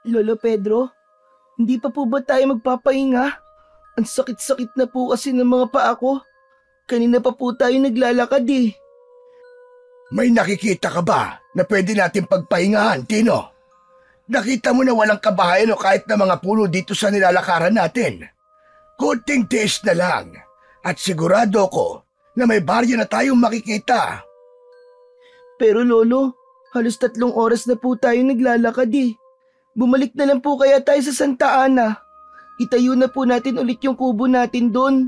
Lolo Pedro, hindi pa po ba tayo magpapahinga? Ang sakit-sakit na po kasi ng mga paa ko. Kanina pa po tayo naglalakad eh. May nakikita ka ba na pwede natin pagpahingahan, Tino? Nakita mo na walang kabahayan o kahit na mga puno dito sa nilalakaran natin. Kunting tiis na lang at sigurado ko na may barya na tayong makikita. Pero lolo, halos 3 oras na po tayo naglalakad eh. Bumalik na lang po kaya tayo sa Santa Ana. Itayo na po natin ulit yung kubo natin doon.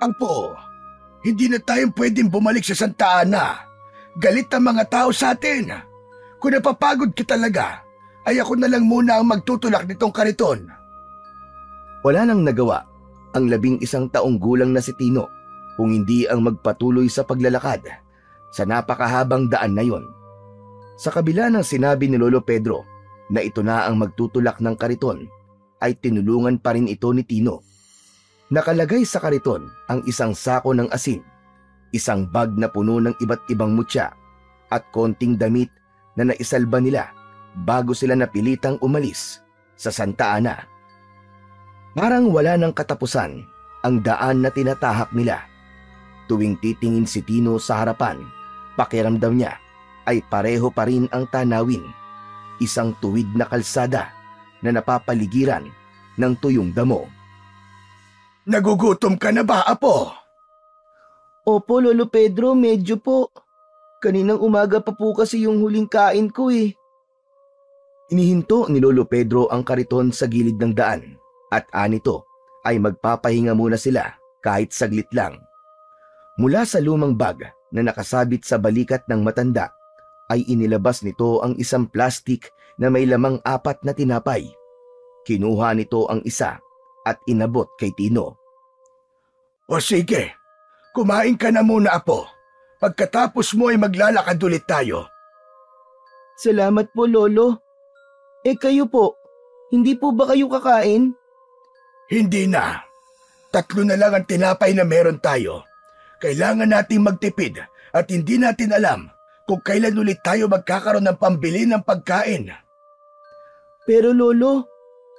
Apo, hindi na tayong pwedeng bumalik sa Santa Ana. Galit ang mga tao sa atin. Kung napapagod ka talaga, ay ako na lang muna ang magtutulak nitong kariton. Wala nang nagawa ang 11 taong gulang na si Tino kung hindi ang magpatuloy sa paglalakad sa napakahabang daan na yon. Sa kabila ng sinabi ni Lolo Pedro na ito na ang magtutulak ng kariton, ay tinulungan pa rin ito ni Tino. Nakalagay sa kariton ang isang sako ng asin, isang bag na puno ng iba't ibang mutya at konting damit na naisalba nila bago sila napilitang umalis sa Santa Ana. Parang wala ng katapusan ang daan na tinatahak nila. Tuwing titingin si Tino sa harapan, pakiramdam niya ay pareho pa rin ang tanawin, isang tuwid na kalsada na napapaligiran ng tuyong damo. Nagugutom ka na ba, Apo? Opo, Lolo Pedro, medyo po. Kaninang umaga pa po kasi yung huling kain ko eh. Inihinto ni Lolo Pedro ang kariton sa gilid ng daan at anito ay magpapahinga muna sila kahit saglit lang. Mula sa lumang bag na nakasabit sa balikat ng matanda ay inilabas nito ang isang plastik na may lamang 4 na tinapay. Kinuha nito ang isa at inabot kay Tino. O sige, kumain ka na muna, Apo. Pagkatapos mo ay maglalakad ulit tayo. Salamat po, Lolo. Eh kayo po, hindi po ba kayo kakain? Hindi na. 3 na lang ang tinapay na meron tayo. Kailangan nating magtipid at hindi natin alam kung kailan ulit tayo magkakaroon ng pambili ng pagkain. Pero Lolo,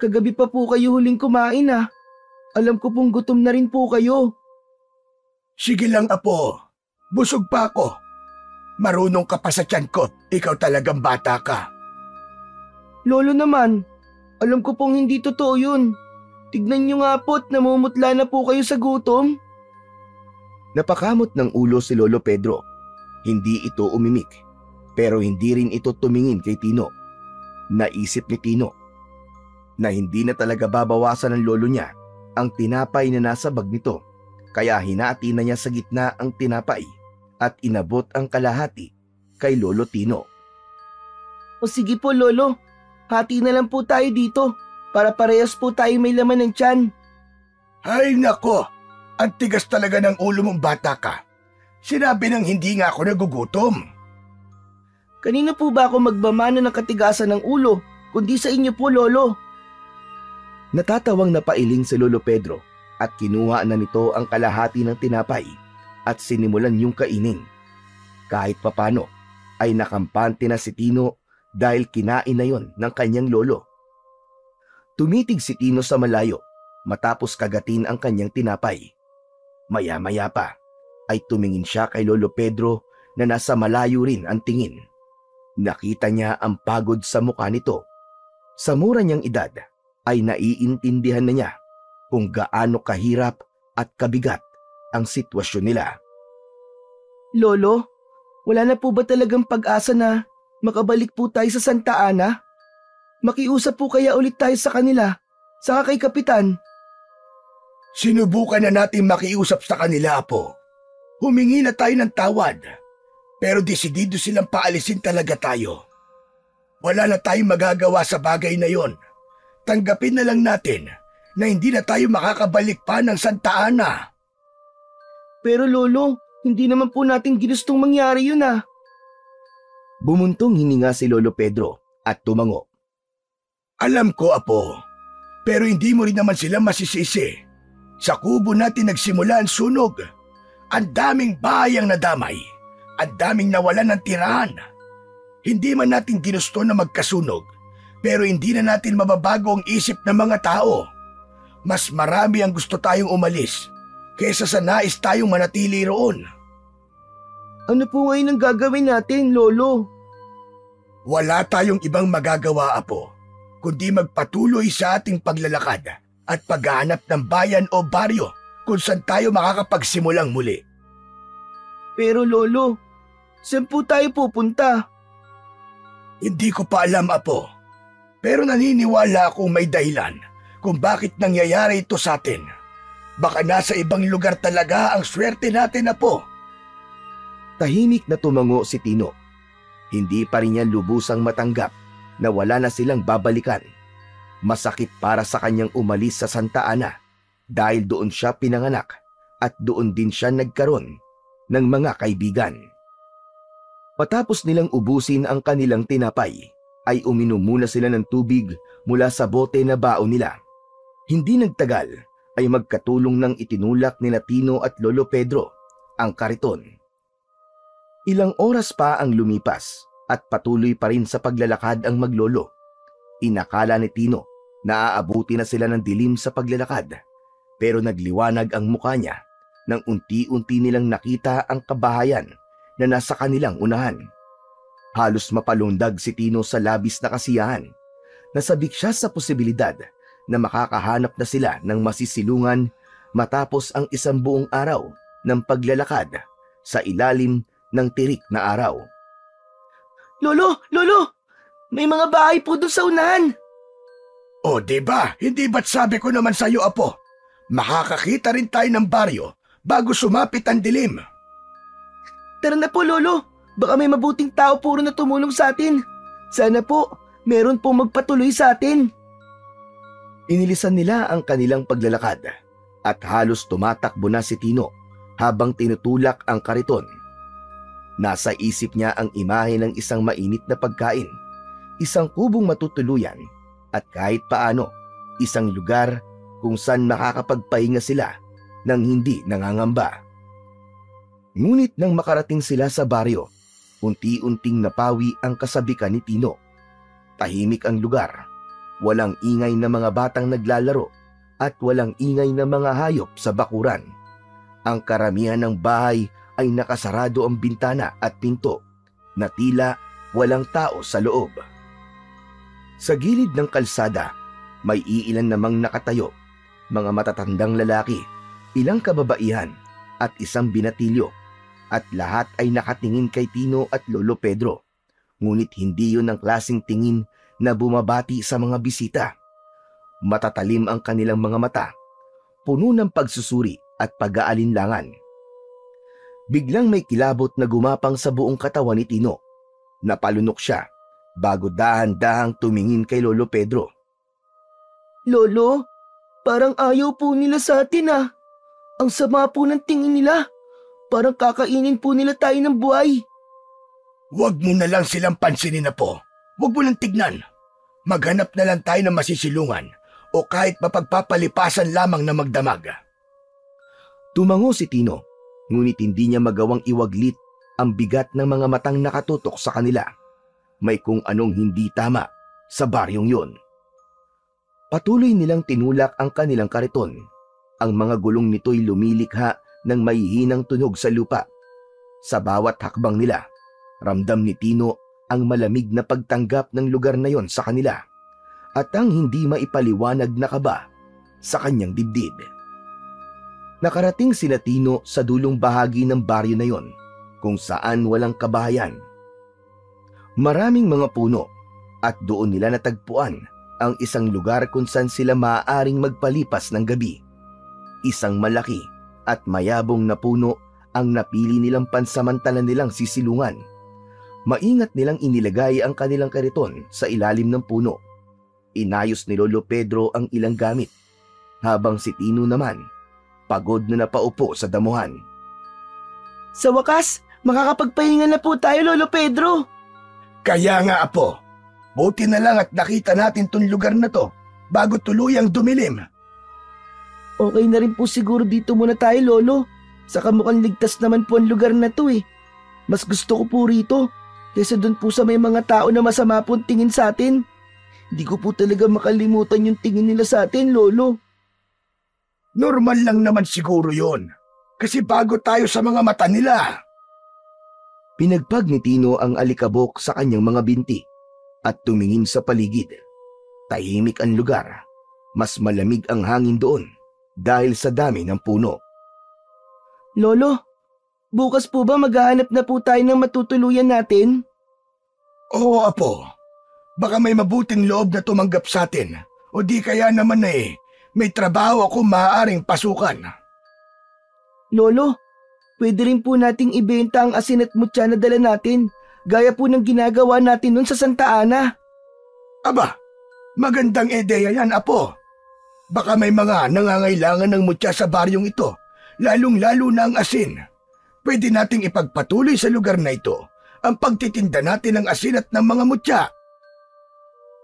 kagabi pa po kayo huling kumain ah. Alam ko pong gutom na rin po kayo. Sige lang, Apo. Busog pa ako. Marunong ka pa sa tiyan ko. Ikaw talagang bata ka. Lolo naman, alam ko pong hindi totoo yun. Tignan nyo nga po't namumutla na po kayo sa gutom. Napakamot ng ulo si Lolo Pedro. Hindi ito umimik, pero hindi rin ito tumingin kay Tino. Naisip ni Tino na hindi na talaga babawasan ng lolo niya ang tinapay na nasa bag nito, kaya hinati na niya sa gitna ang tinapay at inabot ang kalahati kay Lolo Tino. O sige po Lolo, hati na lang po tayo dito para parehas po tayo may laman ng tiyan. Ay nako, ang tigas talaga ng ulo mong bata ka. Sinabi nang hindi nga ako nagugutom. Kanina po ba ako magmamana ng katigasan ng ulo, kundi sa inyo po Lolo? Natatawang napailing si Lolo Pedro at kinuha na nito ang kalahati ng tinapay at sinimulan yung kainin. Kahit papano ay nakampante na si Tino dahil kinain na yon ng kanyang lolo. Tumitig si Tino sa malayo matapos kagatin ang kanyang tinapay. Maya-maya pa ay tumingin siya kay Lolo Pedro na nasa malayo rin ang tingin. Nakita niya ang pagod sa mukha nito. Sa mura niyang edad ay naiintindihan na niya kung gaano kahirap at kabigat ang sitwasyon nila. Lolo, wala na po ba talagang pag-asa na makabalik po tayo sa Santa Ana? Makiusap po kaya ulit tayo sa kanila, saka kay Kapitan. Sinubukan na natin makiusap sa kanila, Apo. Humingi na tayo ng tawad, pero desidido silang paalisin talaga tayo. Wala na tayong magagawa sa bagay na yon. Tanggapin na lang natin na hindi na tayo makakabalik pa ng Santa Ana. Pero Lolo, hindi naman po natin ginustong mangyari yun ah. Bumuntong hininga si Lolo Pedro at tumango. Alam ko, Apo, pero hindi mo rin naman sila masisisi. Sa kubo natin nagsimula ang sunog. Ang daming bahay ang nadamay. Ang daming nawalan ng tirahan. Hindi man natin ginusto na magkasunog, Pero hindi na natin mababago ang isip ng mga tao. Mas marami ang gusto tayong umalis kaysa sa nais tayong manatili roon. Ano po ngayon ang gagawin natin, Lolo? Wala tayong ibang magagawa, Apo, kundi magpatuloy sa ating paglalakad at paghahanap ng bayan o baryo kung saan tayo makakapagsimulang muli. Pero Lolo, saan po tayo pupunta? Hindi ko pa alam, Apo, pero naniniwala akong may dahilan kung bakit nangyayari ito sa atin. Baka nasa ibang lugar talaga ang swerte natin, Apo. Tahimik na tumango si Tino. Hindi pa rin niya lubusang matanggap na wala na silang babalikan. Masakit para sa kanyang umalis sa Santa Ana dahil doon siya pinanganak at doon din siya nagkaroon ng mga kaibigan. Matapos nilang ubusin ang kanilang tinapay, ay uminom muna sila ng tubig mula sa bote na baon nila. Hindi nagtagal ay magkatulong ng itinulak ni Tino at Lolo Pedro ang kariton. Ilang oras pa ang lumipas at patuloy pa rin sa paglalakad ang maglolo. Inakala ni Tino na aabuti na sila ng dilim sa paglalakad, pero nagliwanag ang mukha niya nang unti-unti nilang nakita ang kabahayan na nasa kanilang unahan. Halos mapalundag si Tino sa labis na kasiyahan. Nasabik siya sa posibilidad na makakahanap na sila ng masisilungan matapos ang isang buong araw ng paglalakad sa ilalim ng tirik na araw. Lolo! Lolo! May mga bahay po doon sa unahan! O diba, hindi ba't sabi ko naman sa'yo, Apo? Makakakita rin tayo ng baryo bago sumapit ang dilim. Tara na po, Lolo! Baka may mabuting tao puro na tumulong sa atin. Sana po, meron pong magpatuloy sa atin. Inilisan nila ang kanilang paglalakad at halos tumatakbo na si Tino habang tinutulak ang kariton. Nasa isip niya ang imahe ng isang mainit na pagkain, isang kubong matutuluyan at kahit paano isang lugar kung saan makakapagpahinga sila nang hindi nangangamba. Ngunit nang makarating sila sa baryo, unti-unting napawi ang kasabikan ni Tino. Tahimik ang lugar, walang ingay na mga batang naglalaro at walang ingay na mga hayop sa bakuran. Ang karamihan ng bahay ay nakasarado ang bintana at pinto na tila walang tao sa loob. Sa gilid ng kalsada, may iilan namang nakatayo, mga matatandang lalaki, ilang kababaihan at isang binatilyo, at lahat ay nakatingin kay Tino at Lolo Pedro. Ngunit hindi yun ang klaseng tingin na bumabati sa mga bisita. Matatalim ang kanilang mga mata, puno ng pagsusuri at pag-aalinlangan. Biglang may kilabot na gumapang sa buong katawan ni Tino. Napalunok siya bago dahan-dahang tumingin kay Lolo Pedro. Lolo, parang ayaw po nila sa atin ah. Ang sama po ng tingin nila. Parang kakainin po nila tayo ng buhay. Huwag mo na lang silang pansinin, Apo. Huwag mo lang tignan. Maghanap na lang tayo ng masisilungan o kahit mapagpapalipasan lamang na magdamag. Tumango si Tino, ngunit hindi niya magawang iwaglit ang bigat ng mga matang nakatutok sa kanila. May kung anong hindi tama sa baryong yun. Patuloy nilang tinulak ang kanilang kariton. Ang mga gulong nito'y lumilikha ng mahihinang tunog sa lupa. Sa bawat hakbang nila, ramdam ni Tino ang malamig na pagtanggap ng lugar na yon sa kanila at ang hindi maipaliwanag na kaba sa kanyang dibdib. Nakarating sila Tino sa dulong bahagi ng baryo na yon kung saan walang kabahayan. Maraming mga puno at doon nila natagpuan ang isang lugar kung saan sila maaaring magpalipas ng gabi. Isang malaki at mayabong na puno ang napili nilang pansamantala nilang sisilungan. Maingat nilang inilagay ang kanilang kariton sa ilalim ng puno. Inayos ni Lolo Pedro ang ilang gamit, habang si Tino naman, pagod na napaupo sa damuhan. Sa wakas, makakapagpahinga na po tayo, Lolo Pedro. Kaya nga, Apo. Buti na lang at nakita natin tong lugar na to bago tuluyang dumilim. Okay na rin po siguro dito muna tayo, Lolo. Saka mukhang ligtas naman po ang lugar na to eh. Mas gusto ko po rito kaysa dun po sa may mga tao na masama po tingin sa atin. Di ko po talaga makalimutan yung tingin nila sa atin, Lolo. Normal lang naman siguro yon. Kasi bago tayo sa mga mata nila. Pinagpag ni Tino ang alikabok sa kanyang mga binti at tumingin sa paligid. Tahimik ang lugar. Mas malamig ang hangin doon dahil sa dami ng puno. Lolo, bukas po ba maghahanap na po tayo ng matutuluyan natin? Oo, Apo. Baka may mabuting loob na tumanggap sa atin. O di kaya naman may trabaho ako maaaring pasukan. Lolo, pwede rin po nating ibenta ang asin at mutya na dala natin, gaya po ng ginagawa natin nun sa Santa Ana. Aba, magandang ideya yan, Apo. Baka may mga nangangailangan ng mutya sa baryong ito, lalong-lalo na ang asin. Pwede nating ipagpatuloy sa lugar na ito ang pagtitinda natin ng asin at ng mga mutya.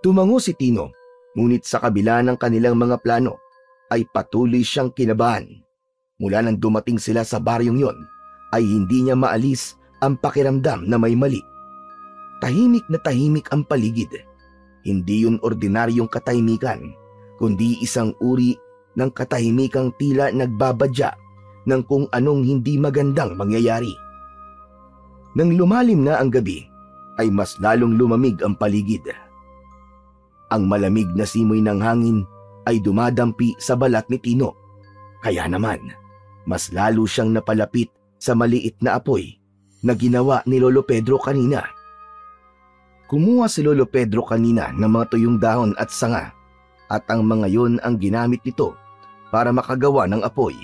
Tumango si Tino, ngunit sa kabila ng kanilang mga plano ay patuloy siyang kinabahan. Mula nang dumating sila sa baryong yon ay hindi niya maalis ang pakiramdam na may mali. Tahimik na tahimik ang paligid. Hindi yun ordinaryong katahimikan, kundi isang uri ng katahimikang tila nagbabadya ng kung anong hindi magandang mangyayari. Nang lumalim na ang gabi, ay mas lalong lumamig ang paligid. Ang malamig na simoy ng hangin ay dumadampi sa balat ni Tino. Kaya naman, mas lalo siyang napalapit sa maliit na apoy na ginawa ni Lolo Pedro kanina. Kumuha si Lolo Pedro kanina ng mga tuyong dahon at sanga at ang mga yon ang ginamit nito para makagawa ng apoy.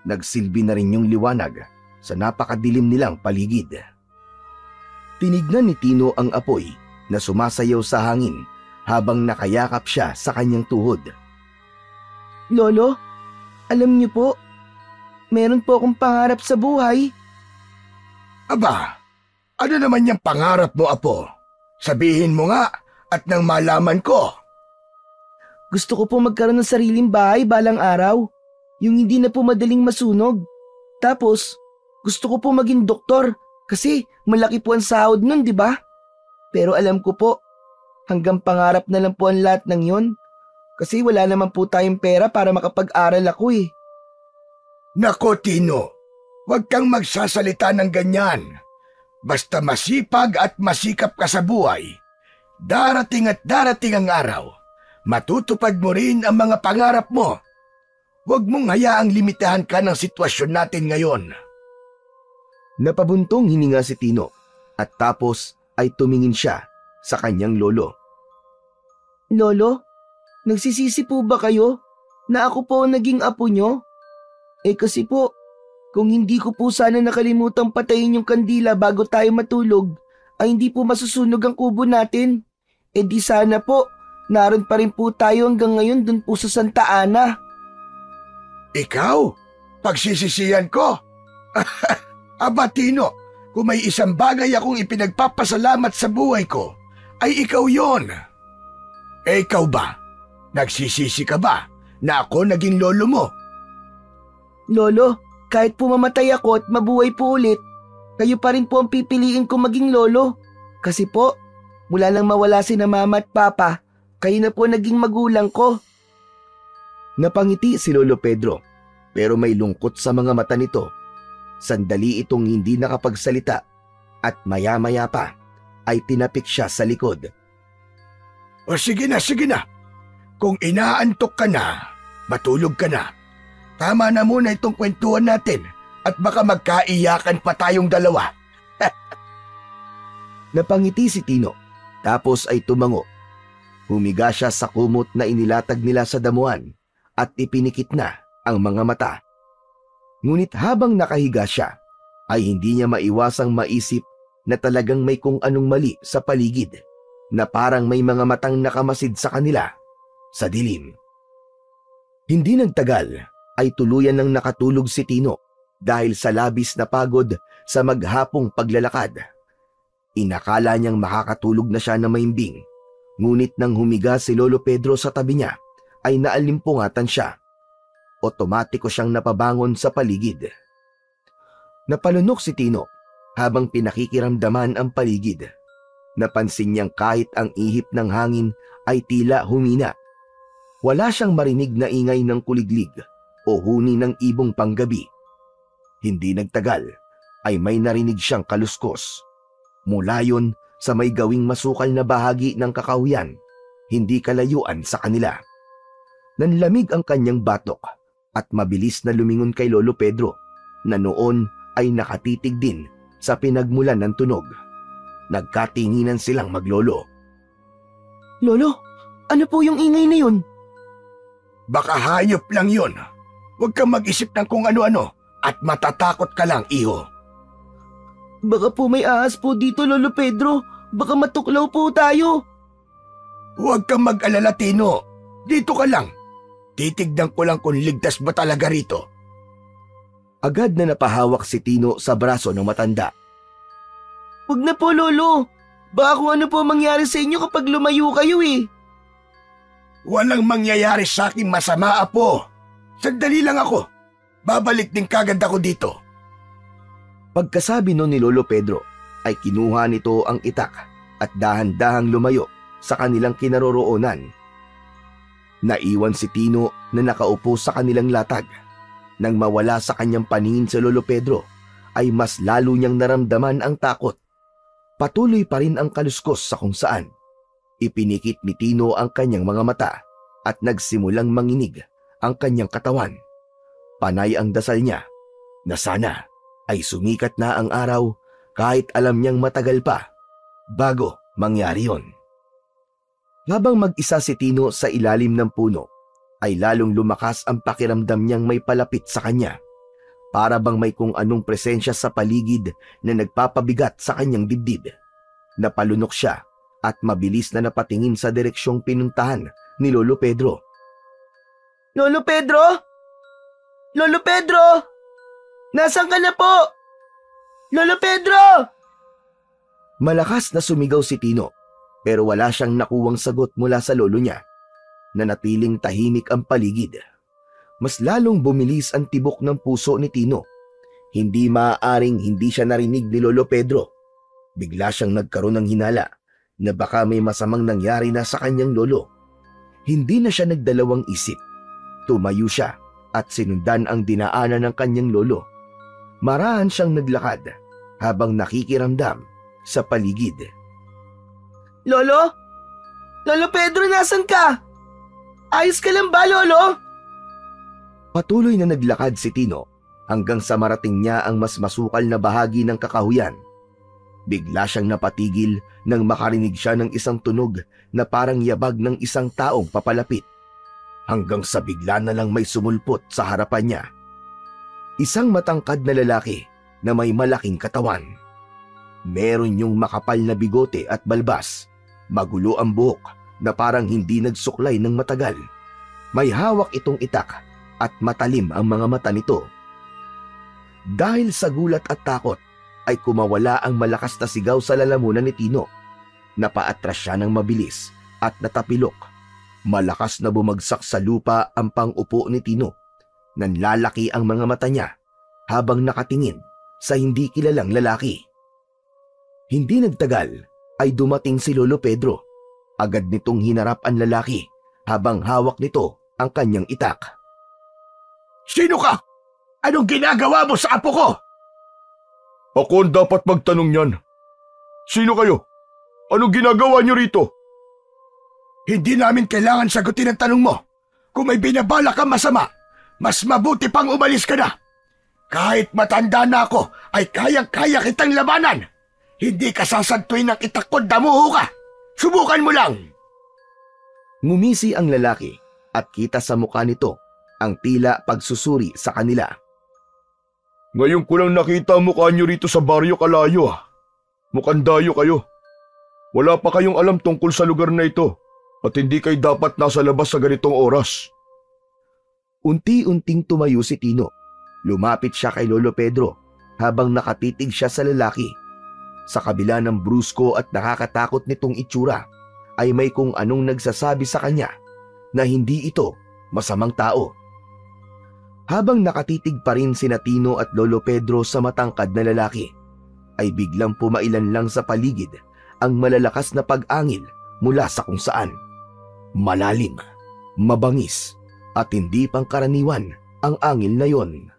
Nagsilbi na rin yung liwanag sa napakadilim nilang paligid. Tinignan ni Tino ang apoy na sumasayaw sa hangin habang nakayakap siya sa kanyang tuhod. Lolo, alam niyo po, meron po akong pangarap sa buhay. Aba, ano naman yung pangarap mo, Apo? Sabihin mo nga at nang malaman ko. Gusto ko po magkaroon ng sariling bahay balang araw, yung hindi na po madaling masunog. Tapos, gusto ko po maging doktor kasi malaki po ang sahod nun, di ba? Pero alam ko po, hanggang pangarap na lang po ang lahat ng yon. Kasi wala naman po tayong pera para makapag-aral ako eh. Nako, Tino, huwag kang magsasalita ng ganyan. Basta masipag at masikap ka sa buhay, darating at darating ang araw, matutupad mo rin ang mga pangarap mo. Huwag mong hayaang limitahan ka ng sitwasyon natin ngayon. Napabuntong hininga si Tino at tapos ay tumingin siya sa kanyang lolo. Lolo, nagsisisi po ba kayo na ako po ang naging apo nyo? Kasi po, kung hindi ko po sana nakalimutang patayin yung kandila bago tayo matulog, ay hindi po masusunog ang kubo natin. Di sana po, naroon pa rin po tayo hanggang ngayon dun po sa Santa Ana. Ikaw? Pagsisisihan ko? Aba, Tino, kung may isang bagay akong ipinagpapasalamat sa buhay ko, ay ikaw yon. Ikaw ba? Nagsisisi ka ba na ako naging lolo mo? Lolo, kahit po mamatay ako at mabuhay po ulit, kayo pa rin po ang pipiliin ko maging lolo. Kasi po, mula nang mawala si na mama at papa, kayo na po naging magulang ko. Napangiti si Lolo Pedro pero may lungkot sa mga mata nito. Sandali itong hindi nakapagsalita at maya-maya pa ay tinapik siya sa likod. O sige na, sige na. Kung inaantok ka na, matulog ka na. Tama na muna itong kwentuhan natin at baka magkaiyakan pa tayong dalawa. Napangiti si Tino tapos ay tumango. Humiga siya sa kumot na inilatag nila sa damuhan at ipinikit na ang mga mata. Ngunit habang nakahiga siya, ay hindi niya maiwasang maisip na talagang may kung anong mali sa paligid, na parang may mga matang nakamasid sa kanila sa dilim. Hindi nagtagal ay tuluyan ng nakatulog si Tino dahil sa labis na pagod sa maghapong paglalakad. Inakala niyang makakatulog na siya na maimbing, ngunit nang humiga si Lolo Pedro sa tabi niya ay naalimpungatan siya. Otomatiko siyang napabangon sa paligid. Napalunok si Tino habang pinakikiramdaman ang paligid. Napansin niyang kahit ang ihip ng hangin ay tila humina. Wala siyang marinig na ingay ng kuliglig o huni ng ibong panggabi. Hindi nagtagal ay may narinig siyang kaluskos. Mula yon sa may gawing masukal na bahagi ng kakahuyan, hindi kalayuan sa kanila. Nanlamig ang kanyang batok at mabilis na lumingon kay Lolo Pedro na noon ay nakatitig din sa pinagmulan ng tunog. Nagkatinginan silang maglolo. Lolo, ano po yung ingay na yun? Baka hayop lang yun. Huwag kang mag-isip ng kung ano-ano at matatakot ka lang, iho. Baka po may ahas po dito, Lolo Pedro. Baka matuklaw po tayo. Huwag kang mag-alala, Tino. Dito ka lang. Titignan ko lang kung ligtas ba talaga rito. Agad na napahawak si Tino sa braso ng matanda. Huwag na po, Lolo. Baka kung ano po mangyari sa inyo kapag lumayo kayo eh. Walang mangyayari sa aking masama, Apo. Sandali lang ako. Babalik din kagad ako dito. Pagkasabi nun ni Lolo Pedro, ay kinuha nito ang itak at dahan-dahang lumayo sa kanilang kinaroroonan. Naiwan si Tino na nakaupo sa kanilang latag. Nang mawala sa kanyang paningin si Lolo Pedro, ay mas lalo niyang naramdaman ang takot. Patuloy pa rin ang kaluskos sa kung saan. Ipinikit ni Tino ang kanyang mga mata at nagsimulang manginig ang kanyang katawan. Panay ang dasal niya na sana ay sumikat na ang araw kahit alam niyang matagal pa bago mangyari yon. Habang mag-isa si Tino sa ilalim ng puno, ay lalong lumakas ang pakiramdam niyang may palapit sa kanya. Para bang may kung anong presensya sa paligid na nagpapabigat sa kanyang dibdib. Napalunok siya at mabilis na napatingin sa direksyong pinuntahan ni Lolo Pedro. Lolo Pedro? Lolo Pedro! Nasaan ka na po? Lolo Pedro! Malakas na sumigaw si Tino pero wala siyang nakuwang sagot mula sa lolo niya. Nanatiling tahimik ang paligid. Mas lalong bumilis ang tibok ng puso ni Tino. Hindi maaaring hindi siya narinig ni Lolo Pedro. Bigla siyang nagkaroon ng hinala na baka may masamang nangyari na sa kanyang lolo. Hindi na siya nagdalawang isip. Tumayo siya at sinundan ang dinaanan ng kanyang lolo. Marahan siyang naglakad habang nakikiramdam sa paligid. Lolo? Lolo Pedro, nasan ka? Ayos ka lang ba, Lolo? Patuloy na naglakad si Tino hanggang sa marating niya ang mas masukal na bahagi ng kakahuyan. Bigla siyang napatigil nang makarinig siya ng isang tunog na parang yabag ng isang taong papalapit. Hanggang sa bigla na lang may sumulpot sa harapan niya. Isang matangkad na lalaki na may malaking katawan. Meron yung makapal na bigote at balbas. Magulo ang buhok na parang hindi nagsuklay ng matagal. May hawak itong itak at matalim ang mga mata nito. Dahil sa gulat at takot, ay kumawala ang malakas na sigaw sa lalamunan ni Tino. Napaatras siya ng mabilis at natapilok. Malakas na bumagsak sa lupa ang pang-upo ni Tino. Nanlalaki ang mga mata niya habang nakatingin sa hindi kilalang lalaki. Hindi nagtagal ay dumating si Lolo Pedro. Agad nitong hinarap ang lalaki habang hawak nito ang kanyang itak. Sino ka? Anong ginagawa mo sa apo ko? Ako ang dapat magtanong niyan. Sino kayo? Anong ginagawa niyo rito? Hindi namin kailangan sagutin ang tanong mo. Kung may binabala kang masama, mas mabuti pang umalis ka na. Kahit matanda na ako, ay kayang-kaya kitang labanan. Hindi ka sasantuin ng itak ko, damuho ka. Subukan mo lang. Ngumisi ang lalaki at kita sa mukha nito ang tila pagsusuri sa kanila. Ngayon ko lang nakita ang mukha niyo rito sa baryo Kalayo. Mukhang dayo kayo. Wala pa kayong alam tungkol sa lugar na ito at hindi kayo dapat nasa labas sa ganitong oras. Unti-unting tumayo si Tino. Lumapit siya kay Lolo Pedro habang nakatitig siya sa lalaki. Sa kabila ng brusko at nakakatakot nitong itsura, ay may kung anong nagsasabi sa kanya na hindi ito masamang tao. Habang nakatitig pa rin sina Tino at Lolo Pedro sa matangkad na lalaki, ay biglang pumailan lang sa paligid ang malalakas na pag-angil mula sa kung saan. Malalim, mabangis at hindi pangkaraniwan ang angil na yon.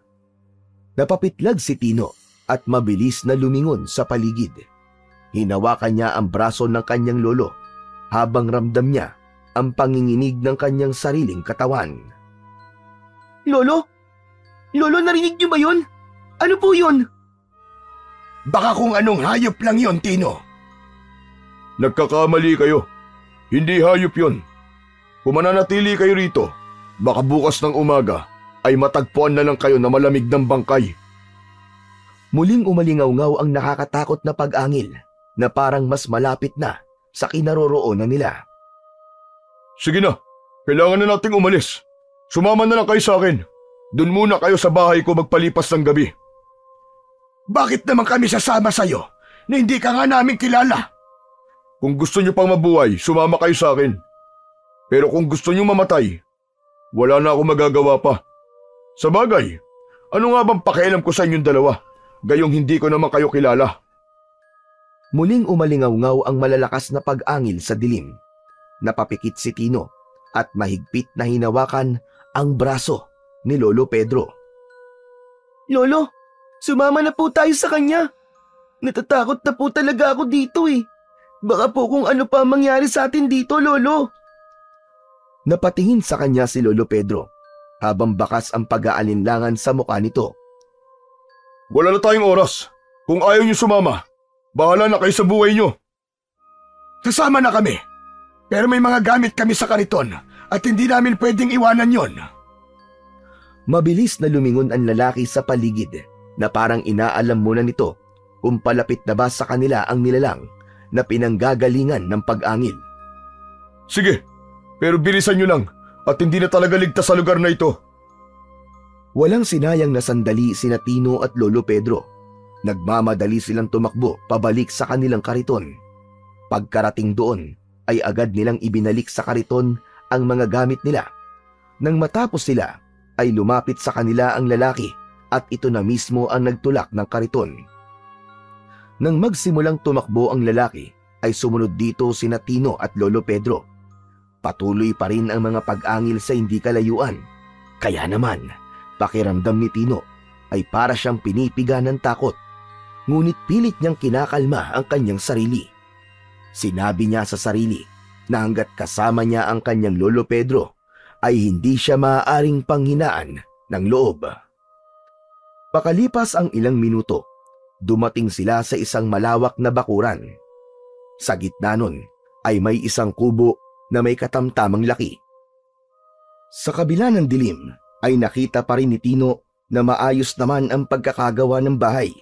Napapitlag si Tino at mabilis na lumingon sa paligid. Hinawakan niya ang braso ng kanyang lolo habang ramdam niya ang panginginig ng kanyang sariling katawan. Lolo? Lolo, narinig niyo ba yun? Ano po yun? Baka kung anong hayop lang yon, Tino. Nagkakamali kayo. Hindi hayop yon. Kung mananatili kayo rito, baka bukas ng umaga ay matagpuan na lang kayo na malamig ng bangkay. Muling umalingaw-ngaw ang nakakatakot na pag-angil na parang mas malapit na sa kinaroroonan nila. Sige na, kailangan na nating umalis. Sumama na lang kayo sa akin. Doon muna kayo sa bahay ko magpalipas ng gabi. Bakit naman kami sasama sa'yo na hindi ka nga namin kilala? Kung gusto niyo pang mabuhay, sumama kayo sa akin. Pero kung gusto niyo mamatay, wala na akong magagawa pa. Sa bagay, ano nga bang pakialam ko sa inyong dalawa? Gayong hindi ko naman kayo kilala. Muling umalingaw-ngaw ang malalakas na pag-angil sa dilim. Napapikit si Tino at mahigpit na hinawakan ang braso ni Lolo Pedro. Lolo, sumama na po tayo sa kanya. Natatakot na po talaga ako dito eh. Baka po kung ano pa mangyari sa atin dito, Lolo. Napatingin sa kanya si Lolo Pedro habang bakas ang pag-aalinlangan sa mukha nito. Wala na tayong oras. Kung ayaw niyo sumama, bahala na kayo sa buhay niyo. Sasama na kami. Pero may mga gamit kami sa kariton at hindi namin pwedeng iwanan yon. Mabilis na lumingon ang lalaki sa paligid na parang inaalam muna nito kung palapit na ba sa kanila ang nilalang na pinanggagalingan ng pag-angil. Sige, pero bilisan niyo lang at hindi na talaga ligtas sa lugar na ito. Walang sinayang na sandali sina Tino at Lolo Pedro. Nagmamadali silang tumakbo pabalik sa kanilang kariton. Pagkarating doon ay agad nilang ibinalik sa kariton ang mga gamit nila. Nang matapos sila ay lumapit sa kanila ang lalaki at ito na mismo ang nagtulak ng kariton. Nang magsimulang tumakbo ang lalaki ay sumunod dito sina Tino at Lolo Pedro. Patuloy pa rin ang mga pag-angil sa hindi kalayuan. Kaya naman, pakiramdam ni Tino ay para siyang pinipiga ng takot. Ngunit pilit niyang kinakalma ang kanyang sarili. Sinabi niya sa sarili na hanggat kasama niya ang kanyang Lolo Pedro ay hindi siya maaaring panghinaan ng loob. Pakalipas ang ilang minuto, dumating sila sa isang malawak na bakuran. Sa gitna nun ay may isang kubo na may katamtamang laki. Sa kabila ng dilim ay nakita pa rin ni Tino na maayos naman ang pagkakagawa ng bahay.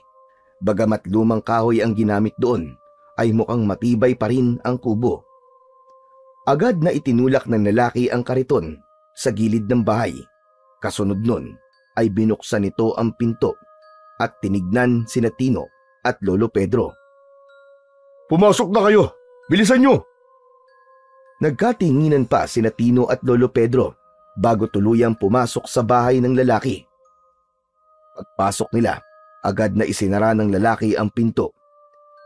Bagamat lumang kahoy ang ginamit doon, ay mukhang matibay pa rin ang kubo. Agad na itinulak ng lalaki ang kariton sa gilid ng bahay. Kasunod nun ay binuksan nito ang pinto at tinignan sina Tino at Lolo Pedro. Pumasok na kayo! Bilisan niyo! Nagkatinginan pa sina Tino at Lolo Pedro bago tuluyang pumasok sa bahay ng lalaki. Pagpasok nila, agad na isinara ng lalaki ang pinto.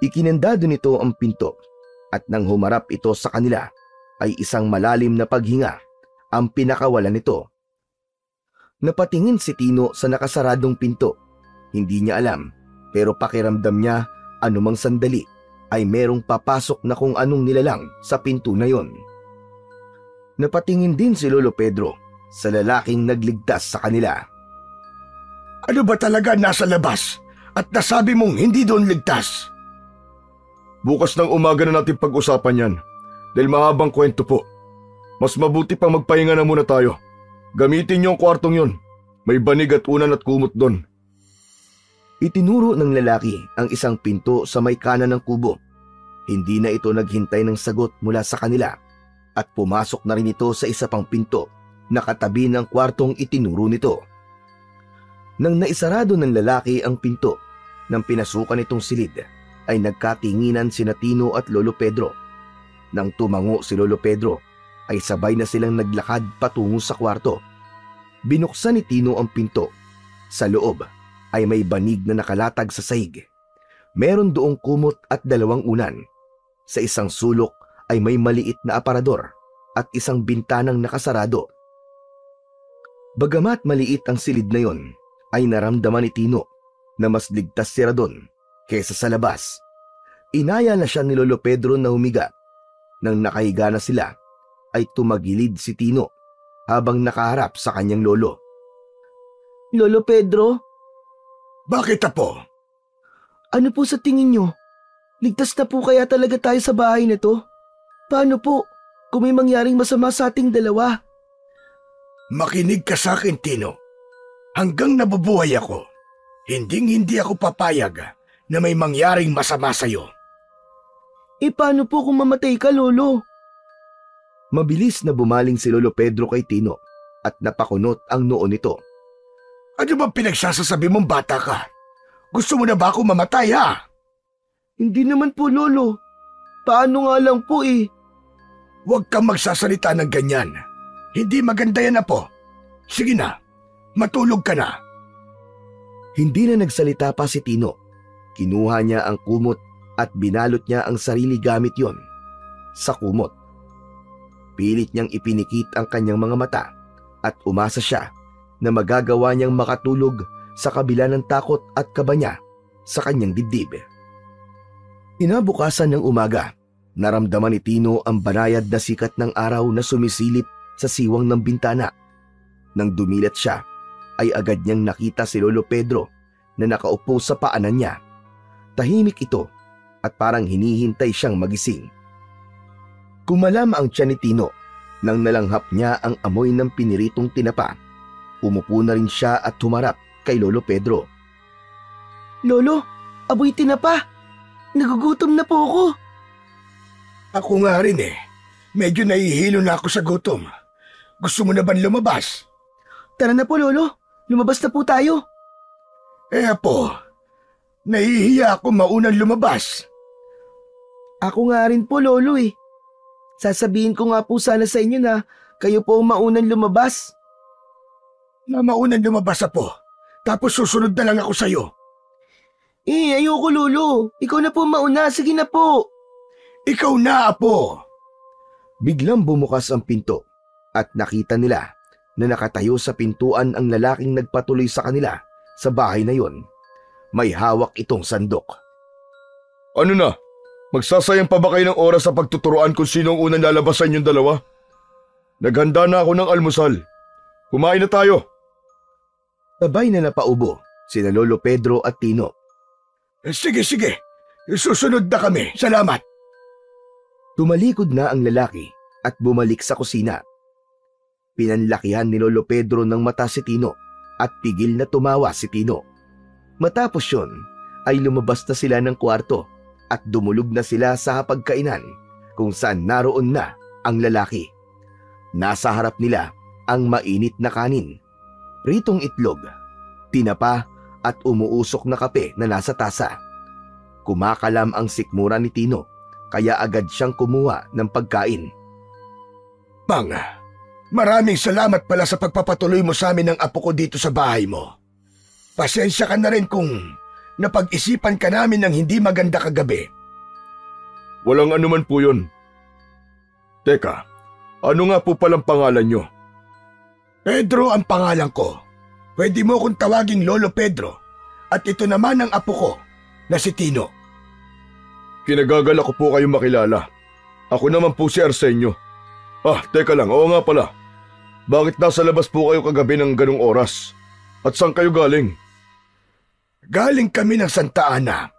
Ikinandado nito ang pinto at nang humarap ito sa kanila ay isang malalim na paghinga ang pinakawalan nito. Napatingin si Tino sa nakasaradong pinto. Hindi niya alam pero pakiramdam niya anumang sandali ay merong papasok na kung anong nilalang sa pinto na yon. Napatingin din si Lolo Pedro sa lalaking nagligtas sa kanila. Ano ba talaga nasa labas at nasabi mong hindi doon ligtas? Bukas ng umaga na natin pag-usapan yan dahil mahabang kwento po. Mas mabuti pang magpahinga na muna tayo. Gamitin niyo ang kwartong yon. May banig at unan at kumot doon. Itinuro ng lalaki ang isang pinto sa may kanan ng kubo. Hindi na ito naghintay ng sagot mula sa kanila at pumasok na rin ito sa isa pang pinto na katabi ng kwartong itinuro nito. Nang naisarado ng lalaki ang pinto, nang pinasukan itong silid, ay nagkatinginan sina Tino at Lolo Pedro. Nang tumango si Lolo Pedro, ay sabay na silang naglakad patungo sa kwarto. Binuksan ni Tino ang pinto. Sa loob ay may banig na nakalatag sa sahig. Meron doong kumot at dalawang unan. Sa isang sulok ay may maliit na aparador at isang bintanang nakasarado. Bagamat maliit ang silid na yon, ay naramdaman ni Tino na mas ligtas sila doon kesa sa labas. Inaya na siya ni Lolo Pedro na humiga. Nang nakahiga na sila, ay tumagilid si Tino habang nakaharap sa kanyang lolo. Lolo Pedro, Bakit, Apo? ano po sa tingin nyo? Ligtas na po kaya talaga tayo sa bahay na to? Paano po kung may mangyaring masama sa ating dalawa? Makinig ka sa akin, Tino. Hanggang nabubuhay ako, hindi ako papayag na may mangyaring masama sa'yo. Paano po kung mamatay ka, Lolo? Mabilis na bumaling si Lolo Pedro kay Tino at napakunot ang noo nito. Ano ba pinagsasasabi mong bata ka? Gusto mo na ba ako mamatay, ha? Hindi naman po, Lolo. Paano nga lang po Huwag kang magsasalita ng ganyan. Hindi maganda yan, Apo. Sige na, matulog ka na. Hindi na nagsalita pa si Tino. Kinuha niya ang kumot at binalot niya ang sarili gamit yon sa kumot. Pilit niyang ipinikit ang kanyang mga mata at umasa siya na magagawa niyang makatulog sa kabila ng takot at kaba niya sa kanyang dibdib. Kinabukasan ng umaga, naramdaman ni Tino ang banayad na sikat ng araw na sumisilip sa siwang ng bintana. Nang dumilat siya, ay agad niyang nakita si Lolo Pedro na nakaupo sa paanan niya. Tahimik ito at parang hinihintay siyang magising. Kumalam ang tiyan ni Tino nang nalanghap niya ang amoy ng piniritong tinapa. Umupo na rin siya at humarap kay Lolo Pedro. Lolo, aboy tinapa. Nagugutom na po ako. Ako nga rin Medyo nahihilo na ako sa gutom. Gusto mo na ba lumabas? Tara na po, Lolo. Lumabas na po tayo. Apo, nahihiya ako maunang lumabas. Ako nga rin po, Lolo Sasabihin ko nga po sana sa inyo na kayo po ang maunang lumabas. Na maunang lumabas, Apo. Tapos susunod na lang ako sa'yo. Ayoko, Lolo. Ikaw na po mauna. Sige na po. Ikaw na, Apo. Biglang bumukas ang pinto at nakita nila na nakatayo sa pintuan ang lalaking nagpatuloy sa kanila sa bahay na yon. May hawak itong sandok. Ano na? Magsasayang pa ba kayo ng oras sa pagtuturoan kung sino ang unang lalabasan yung dalawa? Naghanda na ako ng almusal. Kumain na tayo. Sabay na napaubo sina Lolo Pedro at Tino. Sige. Susunod na kami. Salamat. Tumalikod na ang lalaki at bumalik sa kusina. Pinanlakihan ni Lolo Pedro ng mata si Tino at pigil na tumawa si Tino. Matapos yun ay lumabas na sila ng kwarto at dumulog na sila sa hapagkainan kung saan naroon na ang lalaki. Nasa harap nila ang mainit na kanin, pritong itlog, tinapa at umuusok na kape na nasa tasa. Kumakalam ang sikmura ni Tino kaya agad siyang kumuha ng pagkain. Mang, maraming salamat pala sa pagpapatuloy mo sa amin ng apo ko dito sa bahay mo. Pasensya ka na rin kung napag-isipan ka namin ng hindi maganda kagabi. Walang anuman po yun. Teka, ano nga po palang pangalan nyo? Pedro ang pangalan ko. Pwede mo akong tawaging Lolo Pedro. At ito naman ang apo ko na si Tino. Kinagagala ko po kayong makilala. Ako naman po si Arsenio. Teka lang, oo nga pala. Bakit nasa labas po kayo kagabi ng ganong oras? At saan kayo galing? Galing kami ng Santa Ana.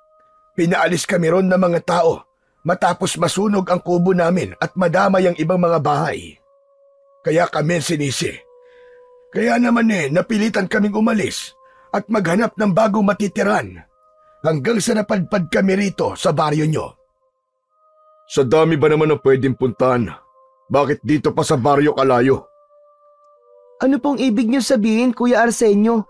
Pinaalis kami ron ng mga tao matapos masunog ang kubo namin at madamay ang ibang mga bahay. Kaya kami sinisi. Kaya naman napilitan kaming umalis at maghanap ng bagong matitiran hanggang sa napadpad kami rito sa baryo nyo. Sa dami ba naman ang pwedeng puntahan? Bakit dito pa sa baryo kalayo? Ano pong ibig niyo sabihin, Kuya Arsenio?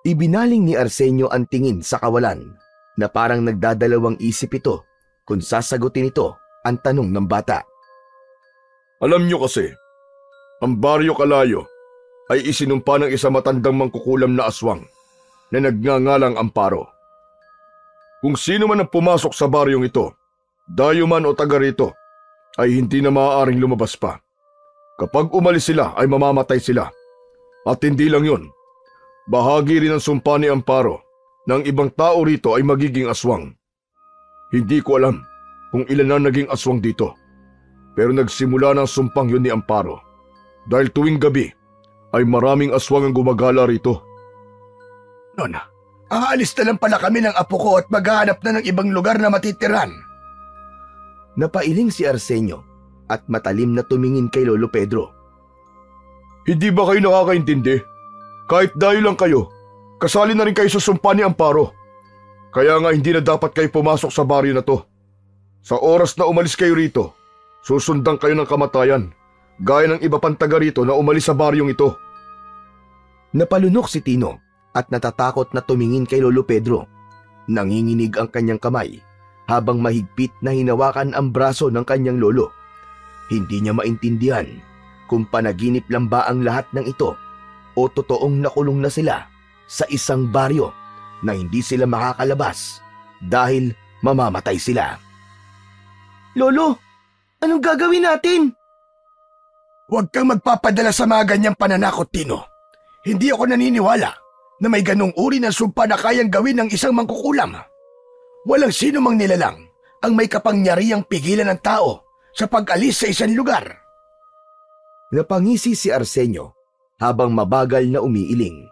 Ibinaling ni Arsenio ang tingin sa kawalan na parang nagdadalawang isip ito kung sasagutin ito ang tanong ng bata. Alam nyo kasi, ang baryo kalayo ay isinumpa ng isa matandang mangkukulam na aswang na nagngangalang Amparo. Kung sino man ang pumasok sa baryong ito, dayo man o taga rito, ay hindi na maaaring lumabas pa. Kapag umalis sila ay mamamatay sila. At hindi lang yun, bahagi rin ng sumpa ni Amparo ng ibang tao rito ay magiging aswang. Hindi ko alam kung ilan na naging aswang dito. Pero nagsimula ng sumpang yun ni Amparo. Dahil tuwing gabi ay maraming aswang ang gumagala rito. Noon, aalis na lang pala kami ng apo ko at maghahanap na ng ibang lugar na matitiran. Napailing si Arsenio at matalim na tumingin kay Lolo Pedro. Hindi ba kayo nakakaintindi? Kahit dayo lang kayo, kasali na rin kayo sa sumpa ni Amparo. Kaya nga hindi na dapat kayo pumasok sa baryo na to. Sa oras na umalis kayo rito, susundan kayo ng kamatayan, gaya ng iba pang taga rito na umalis sa baryong ito. Napalunok si Tino at natatakot na tumingin kay Lolo Pedro. Nanginginig ang kanyang kamay habang mahigpit na hinawakan ang braso ng kanyang lolo. Hindi niya maintindihan kung panaginip lang ba ang lahat ng ito o totoong nakulong na sila sa isang baryo na hindi sila makakalabas dahil mamamatay sila. Lolo, anong gagawin natin? Huwag kang magpapadala sa mga ganyang pananakot, Tino. Hindi ako naniniwala na may ganong uri ng sumpa na kayang gawin ng isang mangkukulam. Walang sino mang nilalang ang may kapangyarihang pigilan ng tao sa pag-alis sa isang lugar. Napangisi si Arsenio habang mabagal na umiiling.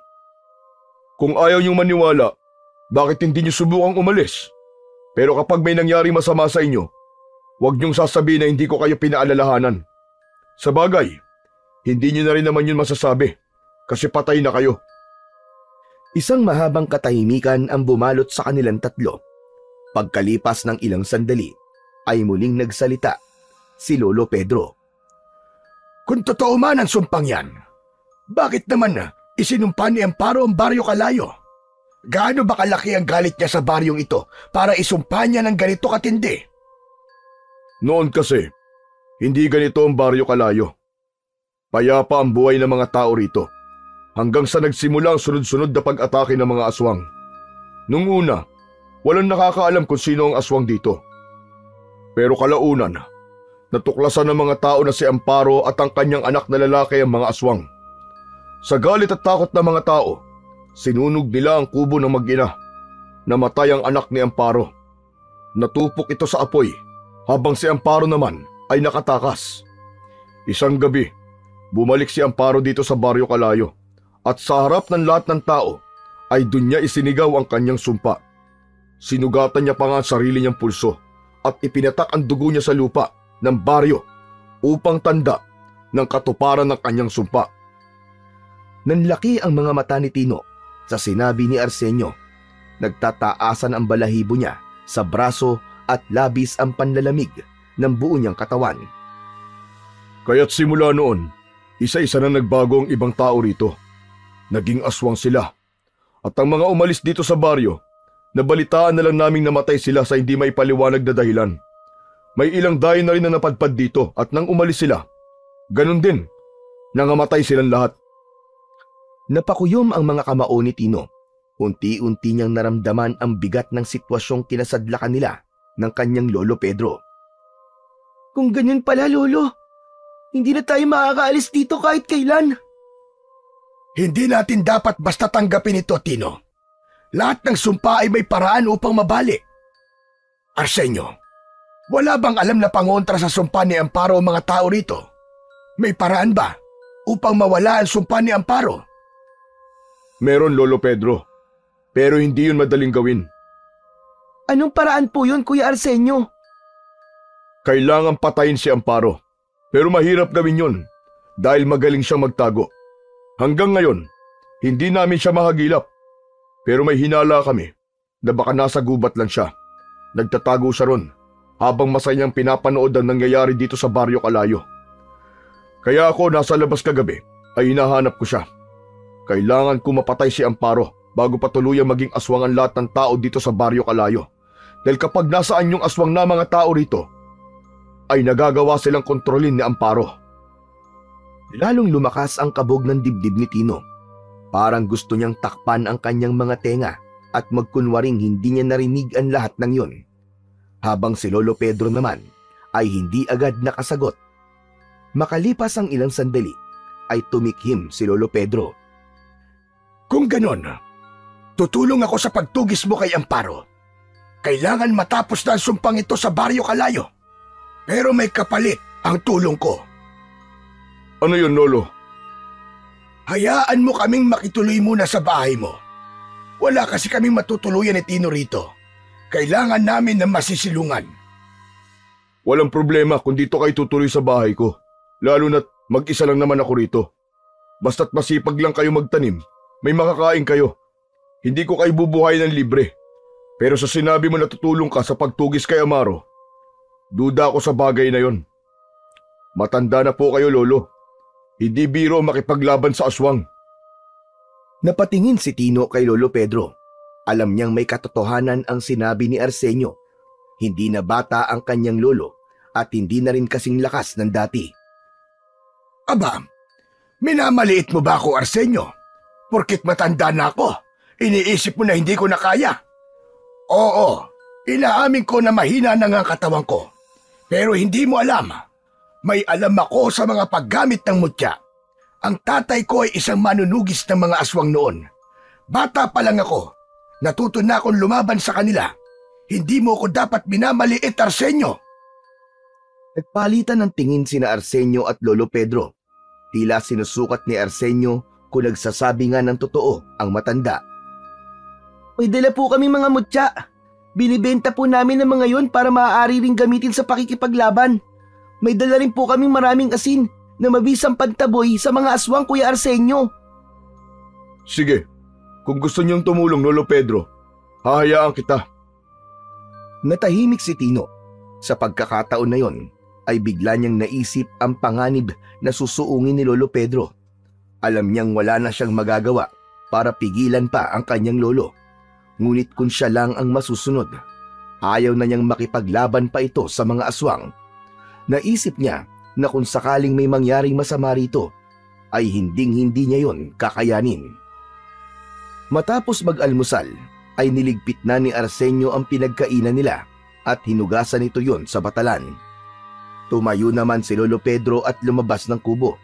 Kung ayaw niyong maniwala, bakit hindi niyo subukang umalis? Pero kapag may nangyari masama sa inyo, huwag niyong sasabihin na hindi ko kayo pinaalalahanan. Sa bagay, hindi niyo na rin naman yun masasabi kasi patay na kayo. Isang mahabang katahimikan ang bumalot sa kanilang tatlo. Pagkalipas ng ilang sandali, ay muling nagsalita si Lolo Pedro. Kung totoo man ang sumpang yan, bakit naman isinumpa ni Amparo ang baryo Kalayo? Gaano ba kalaki ang galit niya sa baryong ito para isumpa niya ng ganito katindi? Noon kasi, hindi ganito ang baryo Kalayo. Payapa ang buhay ng mga tao rito hanggang sa nagsimula ang sunod-sunod na pag-atake ng mga aswang. Nung una, walang nakakaalam kung sino ang aswang dito. Pero kalaunan, natuklasan ng mga tao na si Amparo at ang kanyang anak na lalaki ang mga aswang. Sa galit at takot ng mga tao, sinunog nila ang kubo ng mag-ina. Namatay ang anak ni Amparo. Natupok ito sa apoy habang si Amparo naman ay nakatakas. Isang gabi, bumalik si Amparo dito sa baryo Kalayo at sa harap ng lahat ng tao ay dun niya isinigaw ang kanyang sumpa. Sinugatan niya pa nga ang sarili niyang pulso at ipinatak ang dugo niya sa lupa ng baryo upang tanda ng katuparan ng kanyang sumpa. Nanlaki ang mga mata ni Tino sa sinabi ni Arsenio. Nagtataasan ang balahibo niya sa braso at labis ang panlalamig ng buo niyang katawan. Kaya't simula noon, isa-isa na nagbago ang ibang tao rito. Naging aswang sila. At ang mga umalis dito sa baryo, nabalitaan na lang naming namatay sila sa hindi may paliwanag na dahilan. May ilang dayo na rin na napadpad dito at nang umalis sila, ganun din, nangamatay silang lahat. Napakuyom ang mga kamao ni Tino. Unti-unti niyang naramdaman ang bigat ng sitwasyong kinasadlakan nila ng kanyang lolo Pedro. Kung ganyan pala, Lolo, hindi na tayo makakaalis dito kahit kailan. Hindi natin dapat basta tanggapin ito, Tino. Lahat ng sumpa ay may paraan upang mabali. Arsenio, wala bang alam na pangontra sa sumpa ni Amparo ang mga tao rito? May paraan ba upang mawala ang sumpa ni Amparo? Meron, Lolo Pedro. Pero hindi yun madaling gawin. Anong paraan po yun, Kuya Arsenio? Kailangan patayin si Amparo. Pero mahirap gawin yun dahil magaling siyang magtago. Hanggang ngayon, hindi namin siya mahagilap. Pero may hinala kami na baka nasa gubat lang siya. Nagtatago siya ron habang masayang pinapanood ang nangyayari dito sa baryo Kalayo. Kaya ako nasa labas kagabi ay hinahanap ko siya. Kailangan ko mapatay si Amparo bago pa tuluyang maging aswang ang lahat ng tao dito sa baryo Kalayo. Dahil kapag nasaan yung aswang na mga tao rito, ay nagagawa silang kontrolin ni Amparo. Lalong lumakas ang kabog ng dibdib ni Tino. Parang gusto niyang takpan ang kanyang mga tenga at magkunwaring hindi niya narinig ang lahat ng yon. Habang si Lolo Pedro naman ay hindi agad nakasagot. Makalipas ang ilang sandali ay tumikhim si Lolo Pedro. Kung ganon, tutulong ako sa pagtugis mo kay Amparo. Kailangan matapos na ang sumpang ito sa Baryo Kalayo. Pero may kapalit ang tulong ko. Ano yun, Lolo? Hayaan mo kaming makituloy muna sa bahay mo. Wala kasi kaming matutuluyan ni Tino rito. Kailangan namin ng masisilungan. Walang problema kung dito kayo tutuloy sa bahay ko. Lalo na't mag-isa lang naman ako rito. Basta't masipag lang kayo magtanim, may makakain kayo. Hindi ko kayo bubuhay ng libre. Pero sa sinabi mo na tutulong ka sa pagtugis kay Amaro, duda ako sa bagay na yon. Matanda na po kayo, Lolo. Hindi biro makipaglaban sa aswang. Napatingin si Tino kay Lolo Pedro. Alam niyang may katotohanan ang sinabi ni Arsenio. Hindi na bata ang kanyang lolo at hindi na rin kasing lakas ng dati. Aba, minamaliit mo ba ako, Arsenio? Porkit matanda na ako, iniisip mo na hindi ko na kaya. Oo, inaamin ko na mahina na nga ang katawan ko. Pero hindi mo alam, may alam ako sa mga paggamit ng mutya. Ang tatay ko ay isang manunugis ng mga aswang noon. Bata pa lang ako, natuto na akong lumaban sa kanila. Hindi mo ko dapat minamaliit, Arsenio. Nagpalitan ng tingin sina Arsenio at Lolo Pedro. Tila sinusukat ni Arsenio kung nagsasabi nga ng totoo ang matanda. May dala po kami mga mutya. Binibenta po namin ang mga yon para maaari ring gamitin sa pakikipaglaban. May dala rin po kaming maraming asin na mabisang pantaboy sa mga aswang, Kuya Arsenio. Sige, kung gusto niyong tumulong, Lolo Pedro, hahayaan kita. Natahimik si Tino. Sa pagkakataon na yon ay bigla niyang naisip ang panganib na susuungin ni Lolo Pedro. Alam niyang wala na siyang magagawa para pigilan pa ang kanyang lolo. Ngunit kung siya lang ang masusunod, ayaw na niyang makipaglaban pa ito sa mga aswang. Naisip niya na kung sakaling may mangyaring masama rito, ay hinding-hindi niya yon kakayanin. Matapos mag-almusal, ay niligpit na ni Arsenio ang pinagkainan nila at hinugasan ito yon sa batalan. Tumayo naman si Lolo Pedro at lumabas ng kubo.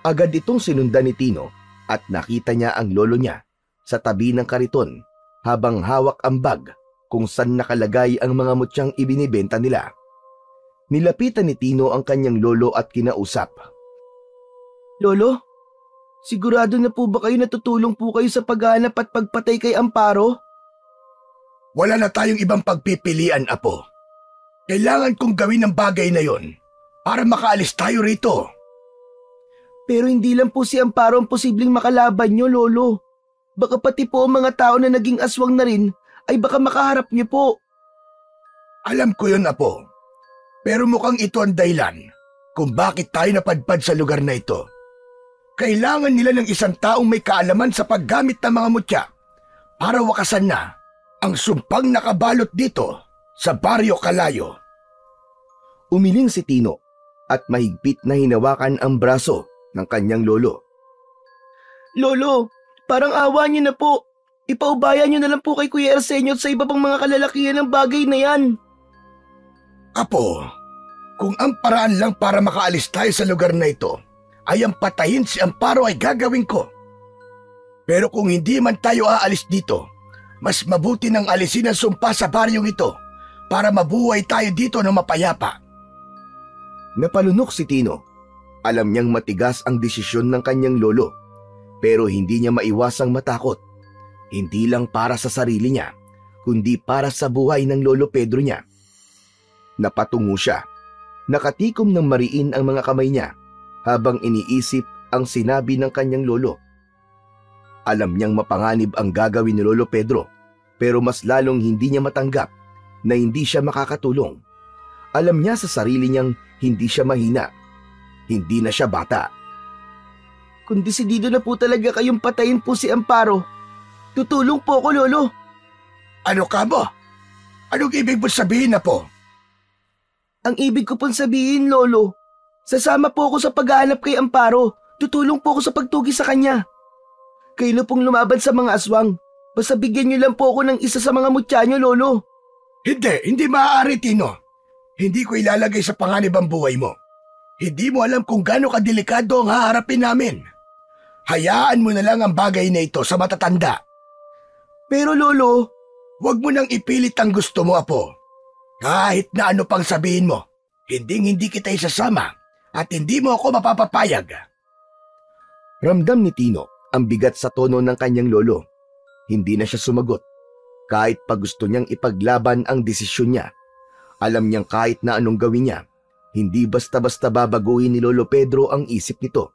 Agad itong sinundan ni Tino at nakita niya ang lolo niya sa tabi ng kariton habang hawak ang bag kung saan nakalagay ang mga mutyang ibinibenta nila. Nilapitan ni Tino ang kanyang lolo at kinausap. Lolo, sigurado na po ba kayo natutulong po kayo sa paghanap at pagpatay kay Amparo? Wala na tayong ibang pagpipilian, Apo. Kailangan kong gawin ang bagay na yon para makaalis tayo rito. Pero hindi lang po si Amparo ang posibleng makalaban nyo, Lolo. Baka pati po ang mga tao na naging aswang na rin ay baka makaharap nyo po. Alam ko yun, Apo. Pero mukhang ito ang dahilan kung bakit tayo napadpad sa lugar na ito. Kailangan nila ng isang taong may kaalaman sa paggamit ng mga mutya para wakasan na ang sumpang nakabalot dito sa Baryo Kalayo. Umiling si Tino at mahigpit na hinawakan ang braso ng kanyang lolo. Lolo, parang awa niyo na po. Ipaubayan niyo na lang po kay Kuya Arsenio at sa iba pang mga kalalakihan ng bagay na yan. Apo, kung ang paraan lang para makaalis tayo sa lugar na ito ay ang patayin si Amparo ay gagawin ko. Pero kung hindi man tayo aalis dito, mas mabuti nang alisin ang sumpa sa baryong ito para mabuhay tayo dito ng mapayapa. Napalunok si Tino. Alam niyang matigas ang desisyon ng kanyang lolo, pero hindi niya maiwasang matakot. Hindi lang para sa sarili niya, kundi para sa buhay ng Lolo Pedro niya. Napatungo siya. Nakatikom ng mariin ang mga kamay niya habang iniisip ang sinabi ng kanyang lolo. Alam niyang mapanganib ang gagawin ni Lolo Pedro, pero mas lalong hindi niya matanggap na hindi siya makakatulong. Alam niya sa sarili niyang hindi siya mahina. Hindi na siya bata. Kung desidido na po talaga kayong patayin po si Amparo, tutulong po ako, Lolo. Ano ka mo? Anong ibig mo sabihin, Apo? Ang ibig ko pong sabihin, Lolo, sasama po ako sa paghahanap kay Amparo. Tutulong po ako sa pagtugi sa kanya. Kayo na pong lumaban sa mga aswang. Basta bigyan niyo lang po ako ng isa sa mga mutya niyo, Lolo. Hindi maaari, Tino. Hindi ko ilalagay sa panganib ang buhay mo. Hindi mo alam kung gaano kadelikado ang haharapin namin. Hayaan mo na lang ang bagay na ito sa matatanda. Pero Lolo, Huwag mo nang ipilit ang gusto mo, Apo. Kahit na ano pang sabihin mo, hindi kita isasama at hindi mo ako mapapapayag. Ramdam ni Tino ang bigat sa tono ng kanyang lolo. Hindi na siya sumagot. Kahit pa gusto niyang ipaglaban ang desisyon niya. Alam niyang kahit na anong gawin niya, hindi basta-basta babaguhin ni Lolo Pedro ang isip nito.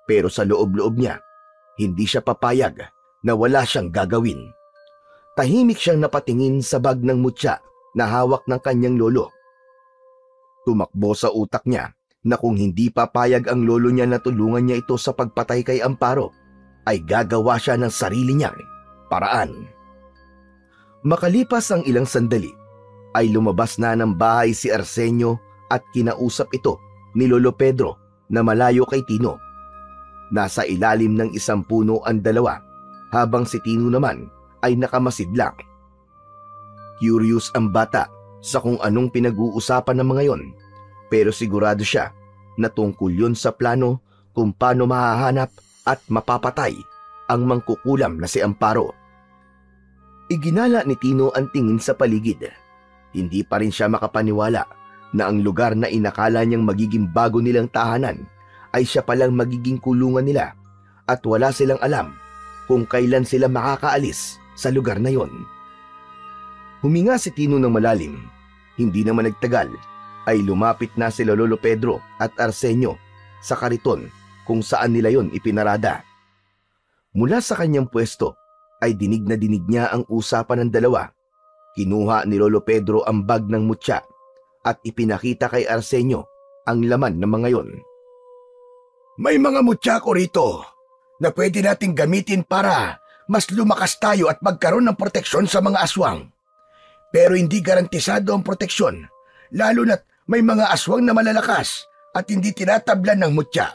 Pero sa loob-loob niya, hindi siya papayag na wala siyang gagawin. Tahimik siyang napatingin sa bag ng mutya na hawak ng kanyang lolo. Tumakbo sa utak niya na kung hindi papayag ang lolo niya na tulungan niya ito sa pagpatay kay Amparo, ay gagawa siya ng sarili niyang paraan. Makalipas ang ilang sandali, ay lumabas na ng bahay si Arsenio at kinausap ito ni Lolo Pedro na malayo kay Tino. Nasa ilalim ng isang puno ang dalawa habang si Tino naman ay nakamasid lang. Curious ang bata sa kung anong pinag-uusapan ng mga yon, pero sigurado siya na tungkol yun sa plano kung paano mahahanap at mapapatay ang mangkukulam na si Amparo. Iginala ni Tino ang tingin sa paligid. Hindi pa rin siya makapaniwala na ang lugar na inakala niyang magiging bago nilang tahanan ay siya palang magiging kulungan nila at wala silang alam kung kailan sila makakaalis sa lugar na yon. Huminga si Tino ng malalim. Hindi naman nagtagal ay lumapit na sila Lolo Pedro at Arsenio sa kariton kung saan nila yon ipinarada. Mula sa kanyang pwesto ay dinig na dinig niya ang usapan ng dalawa. Kinuha ni Lolo Pedro ang bag ng mutya at ipinakita kay Arsenio ang laman ng mga yon. May mga mutya ko rito na pwede nating gamitin para mas lumakas tayo at magkaroon ng proteksyon sa mga aswang. Pero hindi garantisado ang proteksyon, lalo na't may mga aswang na malalakas at hindi tinatablan ng mutya.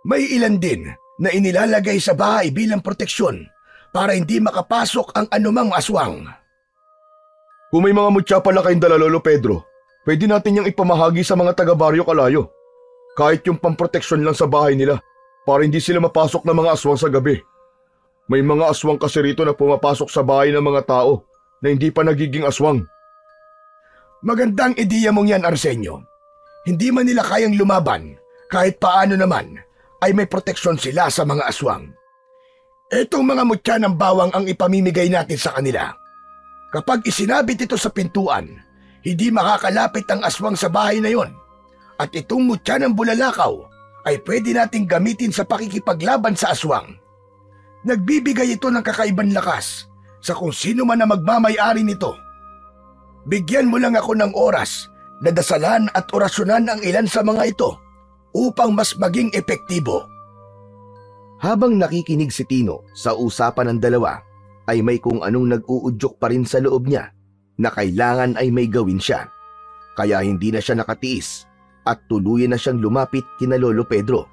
May ilan din na inilalagay sa bahay bilang proteksyon para hindi makapasok ang anumang aswang. Kung may mga mutya pala kayong dala, Lolo Pedro, pwede natin yung ipamahagi sa mga taga-baryo Kalayo. Kahit yung pamproteksyon lang sa bahay nila, para hindi sila mapasok ng mga aswang sa gabi. May mga aswang kasi rito na pumapasok sa bahay ng mga tao na hindi pa nagiging aswang. Magandang ideya mong yan, Arsenio. Hindi man nila kayang lumaban, kahit paano naman ay may proteksyon sila sa mga aswang. Etong mga mutya ng bawang ang ipamimigay natin sa kanila. Kapag isinabit ito sa pintuan, hindi makakalapit ang aswang sa bahay na yon. At itong mutya ng bulalakaw ay pwede nating gamitin sa pakikipaglaban sa aswang. Nagbibigay ito ng kakaibang lakas sa kung sino man na magmamay-ari nito. Bigyan mo lang ako ng oras na dasalan at orasyonan ang ilan sa mga ito upang mas maging epektibo. Habang nakikinig si Tino sa usapan ng dalawa, ay may kung anong nag-uudyok pa rin sa loob niya na kailangan ay may gawin siya. Kaya hindi na siya nakatiis at tuluyan na siyang lumapit kina Lolo Pedro.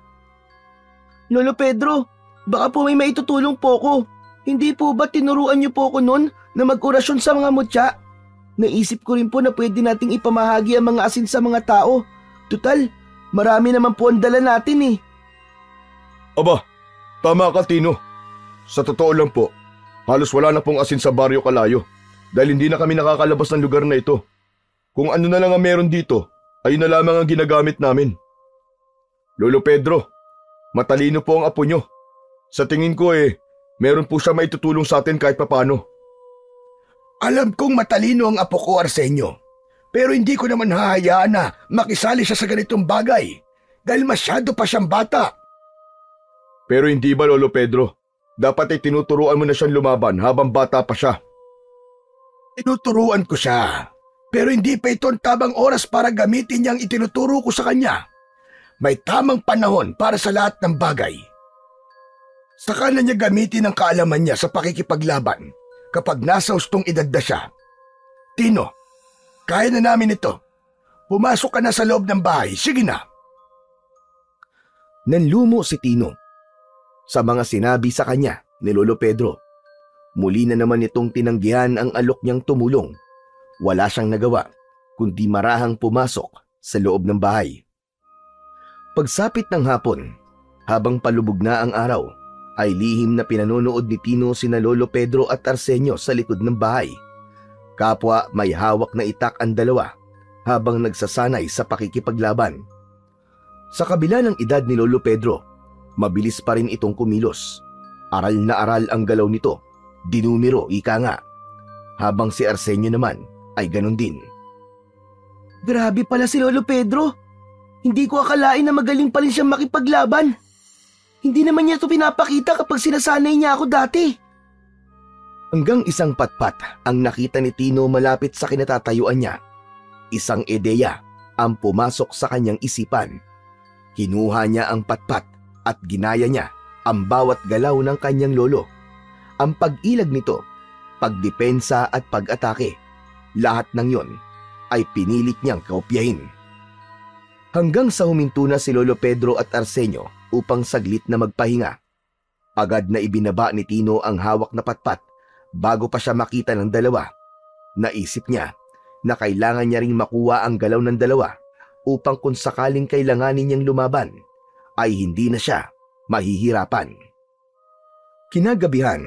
Lolo Pedro, baka po may maitutulong po ko. Hindi po ba tinuruan niyo po ko noon na mag-orasyon sa mga mutya? Naisip ko rin po na pwede nating ipamahagi ang mga asin sa mga tao. Tutal, marami naman po ang dala natin eh. Aba, tama ka, Tino. Sa totoo lang po, halos wala na pong asin sa baryo Kalayo dahil hindi na kami nakakalabas ng lugar na ito. Kung ano na lang ang meron dito, ay na lamang ang ginagamit namin. Lolo Pedro, matalino po ang apo nyo. Sa tingin ko meron po siya maitutulong sa atin kahit papano. Alam kong matalino ang apo ko, Arsenio. Pero hindi ko naman hahayaan na makisali siya sa ganitong bagay dahil masyado pa siyang bata. Pero hindi ba, Lolo Pedro? Dapat ay tinuturuan mo na siyang lumaban habang bata pa siya. Tinuturuan ko siya, pero hindi pa ito ang tamang oras para gamitin niyang itinuturo ko sa kanya. May tamang panahon para sa lahat ng bagay. Saka na niya gamitin ang kaalaman niya sa pakikipaglaban kapag nasa hustong edad na siya. Tino, kaya na namin ito. Pumasok ka na sa loob ng bahay, sige na. Nanlumo si Tino sa mga sinabi sa kanya ni Lolo Pedro. Muli na naman itong tinanggihan ang alok niyang tumulong. Wala siyang nagawa, kundi marahang pumasok sa loob ng bahay. Pagsapit ng hapon, habang palubog na ang araw, ay lihim na pinanonood ni Tino sina Lolo Pedro at Arsenio sa likod ng bahay. Kapwa may hawak na itak ang dalawa habang nagsasanay sa pakikipaglaban. Sa kabila ng edad ni Lolo Pedro, mabilis pa rin itong kumilos. Aral na aral ang galaw nito, dinumero ika nga. Habang si Arsenio naman ay ganun din. Grabe pala si Lolo Pedro. Hindi ko akalain na magaling pa rin siyang makipaglaban. Hindi naman niya ito pinapakita kapag sinasanay niya ako dati. Hanggang isang patpat ang nakita ni Tino malapit sa kinatatayuan niya. Isang ideya ang pumasok sa kanyang isipan. Kinuha niya ang patpat at ginaya niya ang bawat galaw ng kanyang lolo. Ang pag-ilag nito, pagdepensa at pag-atake, lahat ng yon ay pinilit niyang kaopyahin. Hanggang sa huminto na si Lolo Pedro at Arsenio upang saglit na magpahinga. Agad na ibinaba ni Tino ang hawak na patpat bago pa siya makita ng dalawa. Naisip niya na kailangan niya ring makuha ang galaw ng dalawa upang kung sakaling kailanganin niyang lumaban, ay hindi na siya mahihirapan. Kinagabihan,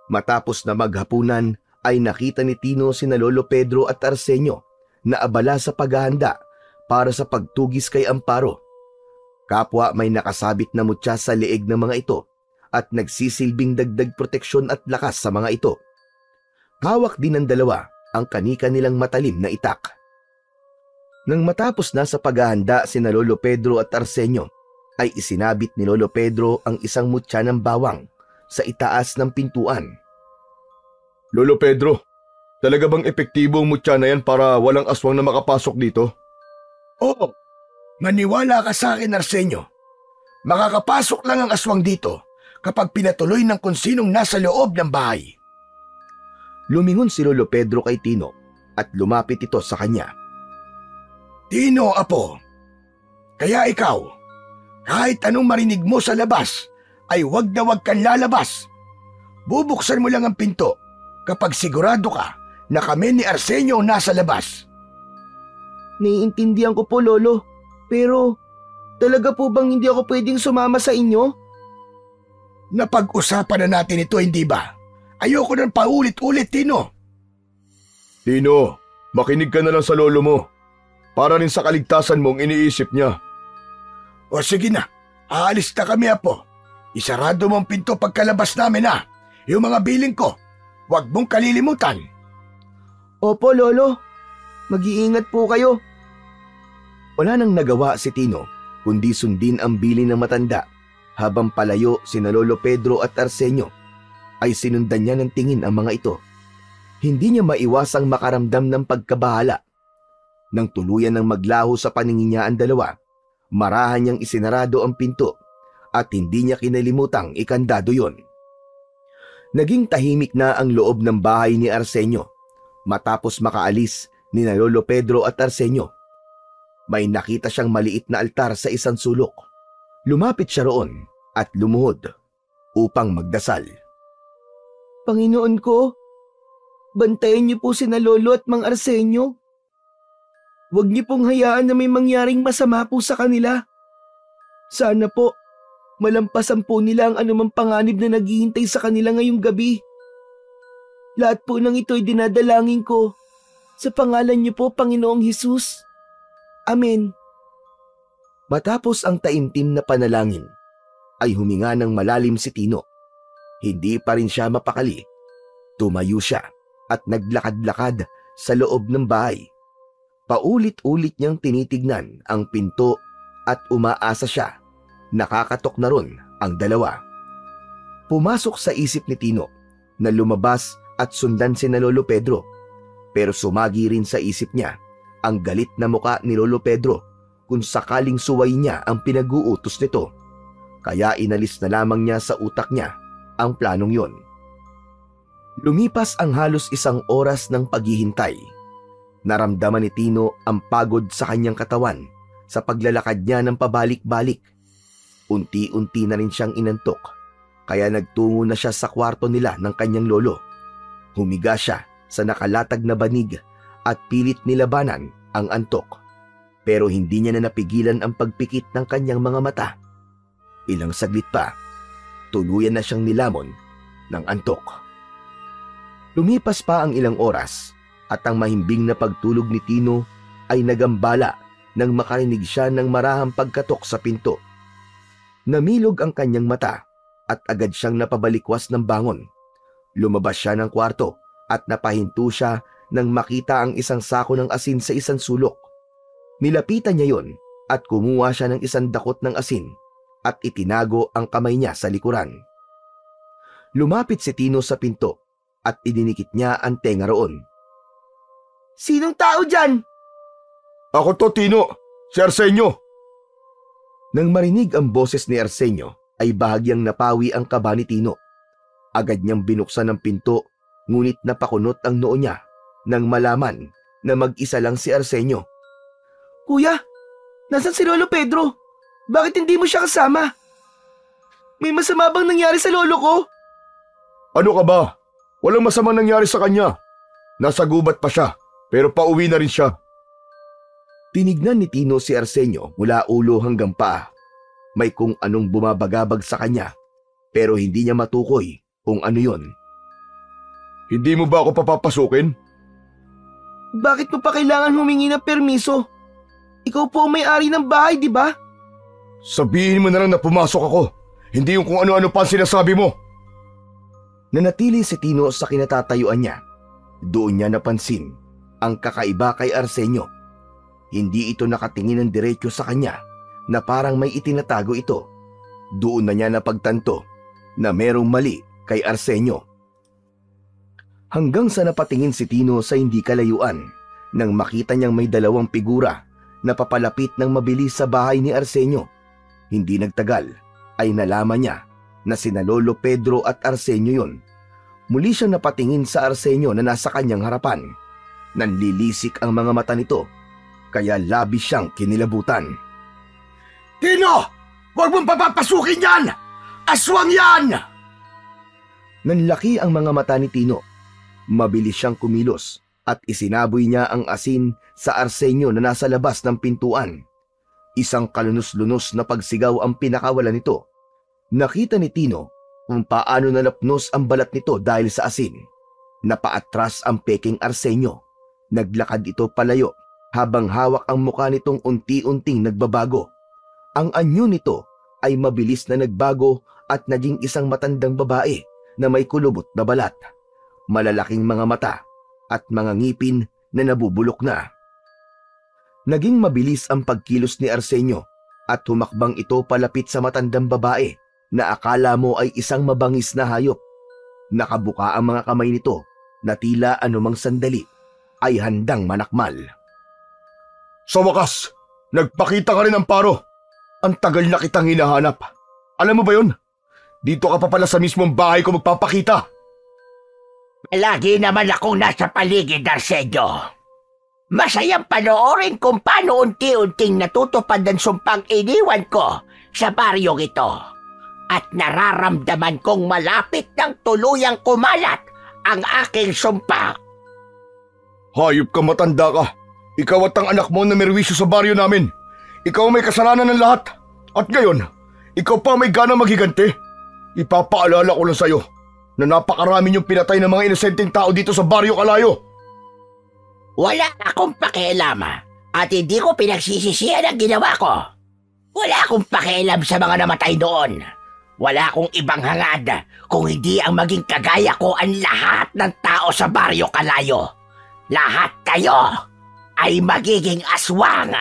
matapos na maghapunan, ay nakita ni Tino sina Lolo Pedro at Arsenio na abala sa paghahanda para sa pagtugis kay Amparo. Kapwa may nakasabit na mutya sa leeg ng mga ito at nagsisilbing dagdag proteksyon at lakas sa mga ito. Hawak din ng dalawa ang kanika nilang matalim na itak. Nang matapos na sa paghahanda sina Lolo Pedro at Arsenio, ay isinabit ni Lolo Pedro ang isang mutya ng bawang sa itaas ng pintuan. Lolo Pedro, talaga bang epektibo ang mutya na yan para walang aswang na makapasok dito? Oo, maniwala ka sa akin, Arsenio. Makakapasok lang ang aswang dito kapag pinatuloy ng kung sinong nasa loob ng bahay. Lumingon si Lolo Pedro kay Tino at lumapit ito sa kanya. Tino, apo, kaya ikaw, kahit anong marinig mo sa labas, ay wag na wag kang lalabas. Bubuksan mo lang ang pinto kapag sigurado ka na kami ni Arsenio nasa labas. Naiintindihan ko po, Lolo. Pero talaga po bang hindi ako pwedeng sumama sa inyo? Napag-usapan na natin ito, hindi ba? Ayoko nang paulit-ulit, Tino. Tino, makinig ka na lang sa lolo mo. Para rin sa kaligtasan mong iniisip niya. O sige na, aalis na kami, apo. Isarado mo ang pinto pagkalabas namin, ha? Yung mga biling ko, huwag mong kalilimutan. Opo, Lolo. Mag-iingat po kayo. Wala nang nagawa si Tino kundi sundin ang bilin ng matanda. Habang palayo sina Lolo Pedro at Arsenio, ay sinundan niya ng tingin ang mga ito. Hindi niya maiwasang makaramdam ng pagkabahala. Nang tuluyan ng maglaho sa paningin niya ang dalawa, marahan niyang isinarado ang pinto at hindi niya kinalimutang ikandado yon. Naging tahimik na ang loob ng bahay ni Arsenio matapos makaalis ni Lolo Pedro at Arsenio. May nakita siyang maliit na altar sa isang sulok. Lumapit siya roon at lumuhod upang magdasal. Panginoon ko, bantayan niyo po sina Lolo at Mang Arsenio. Huwag niyo pong hayaan na may mangyaring masama po sa kanila. Sana po, malampasan po nila ang anumang panganib na naghihintay sa kanila ngayong gabi. Lahat po ng ito ay dinadalangin ko sa pangalan niyo po, Panginoong Hesus. Amen. Matapos ang taimtim na panalangin, ay huminga ng malalim si Tino. Hindi pa rin siya mapakali. Tumayo siya at naglakad-lakad sa loob ng bahay. Paulit-ulit niyang tinitignan ang pinto at umaasa siya. Nakakatok na ron ang dalawa. Pumasok sa isip ni Tino na lumabas at sundan sina Lolo Pedro. Pero sumagi rin sa isip niya ang galit na muka ni Lolo Pedro kung sakaling suway niya ang pinag-uutos nito. Kaya inalis na lamang niya sa utak niya ang planong yon. Lumipas ang halos isang oras ng paghihintay. Naramdaman ni Tino ang pagod sa kanyang katawan sa paglalakad niya ng pabalik-balik. Unti-unti na rin siyang inantok, kaya nagtungo na siya sa kwarto nila ng kanyang lolo. Humiga siya sa nakalatag na banig at pilit nilabanan ang antok, pero hindi niya na napigilan ang pagpikit ng kanyang mga mata. Ilang saglit pa, tuluyan na siyang nilamon ng antok. Lumipas pa ang ilang oras at ang mahimbing na pagtulog ni Tino ay nagambala nang makarinig siya ng marahang pagkatok sa pinto. Namilog ang kanyang mata at agad siyang napabalikwas ng bangon. Lumabas siya ng kwarto at napahinto siya nang makita ang isang sako ng asin sa isang sulok. Nilapitan niya yon at kumuha siya ng isang dakot ng asin at itinago ang kamay niya sa likuran. Lumapit si Tino sa pinto at idinikit niya ang tenga roon. Sinong tao dyan? Ako to, Tino. Si Arsenio. Nang marinig ang boses ni Arsenio, ay bahagyang napawi ang kaba ni Tino. Agad niyang binuksan ang pinto, ngunit napakunot ang noo niya nang malaman na mag-isa lang si Arsenio. Kuya, nasan si Lolo Pedro? Bakit hindi mo siya kasama? May masama bang nangyari sa lolo ko? Ano ka ba? Walang masamang nangyari sa kanya. Nasa gubat pa siya, pero pauwi na rin siya. Tinignan ni Tino si Arsenio mula ulo hanggang paa. May kung anong bumabagabag sa kanya, pero hindi niya matukoy kung ano yon. Hindi mo ba ako papapasukin? Bakit mo pa kailangan humingi ng permiso? Ikaw po ang may-ari ng bahay, di ba? Sabihin mo na lang na pumasok ako. Hindi yung kung ano-ano pa ang sinasabi mo. Nanatili si Tino sa kinatatayuan niya. Doon niya napansin ang kakaiba kay Arsenio. Hindi ito nakatingin ng diretso sa kanya na parang may itinatago ito. Doon na niya napagtanto na merong mali kay Arsenio. Hanggang sa napatingin si Tino sa hindi kalayuan nang makita niyang may dalawang figura na papalapit ng mabilis sa bahay ni Arsenio. Hindi nagtagal ay nalaman niya na sina Lolo Pedro at Arsenio yon. Muli siyang napatingin sa Arsenio na nasa kanyang harapan. Nanlilisik ang mga mata nito, kaya labis siyang kinilabutan. Tino! Huwag mong papapasukin yan! Aswang yan! Nanlaki ang mga mata ni Tino. Mabilis siyang kumilos at isinaboy niya ang asin sa Arsenio na nasa labas ng pintuan. Isang kalunos-lunos na pagsigaw ang pinakawalan nito. Nakita ni Tino kung paano nalapnos ang balat nito dahil sa asin. Napaatras ang peking Arsenio. Naglakad ito palayo habang hawak ang mukha nitong unti-unting nagbabago. Ang anyo nito ay mabilis na nagbago at naging isang matandang babae na may kulubot na balat, malalaking mga mata at mga ngipin na nabubulok na. Naging mabilis ang pagkilos ni Arsenio at humakbang ito palapit sa matandang babae na akala mo ay isang mabangis na hayop. Nakabuka ang mga kamay nito na tila anumang sandali ay handang manakmal. Sa wakas, nagpakita ka rin ng paro. Ang tagal na kitang hinahanap. Alam mo ba yun? Dito ka pa pala sa mismong bahay ko magpapakita. Lagi naman akong nasa paligid, Arsenio. Masayang panoorin kung paano unti-unting natutupad ang sumpang iniwan ko sa baryong ito. At nararamdaman kong malapit ng tuluyang kumalat ang aking sumpa. Hayop ka, matanda ka. Ikaw at ang anak mo na merwisyo sa baryo namin. Ikaw may kasalanan ng lahat. At ngayon, ikaw pa may gana maghiganti. Ipapaalala ko lang sa'yo na napakarami niyong pinatay ng mga inosenteng tao dito sa baryo Kalayo. Wala akong pakialam at hindi ko pinagsisisihan ang ginawa ko. Wala akong pakialam sa mga namatay doon. Wala akong ibang hangad kung hindi ang maging kagaya ko ang lahat ng tao sa baryo Kalayo. Lahat kayo ay magiging aswang.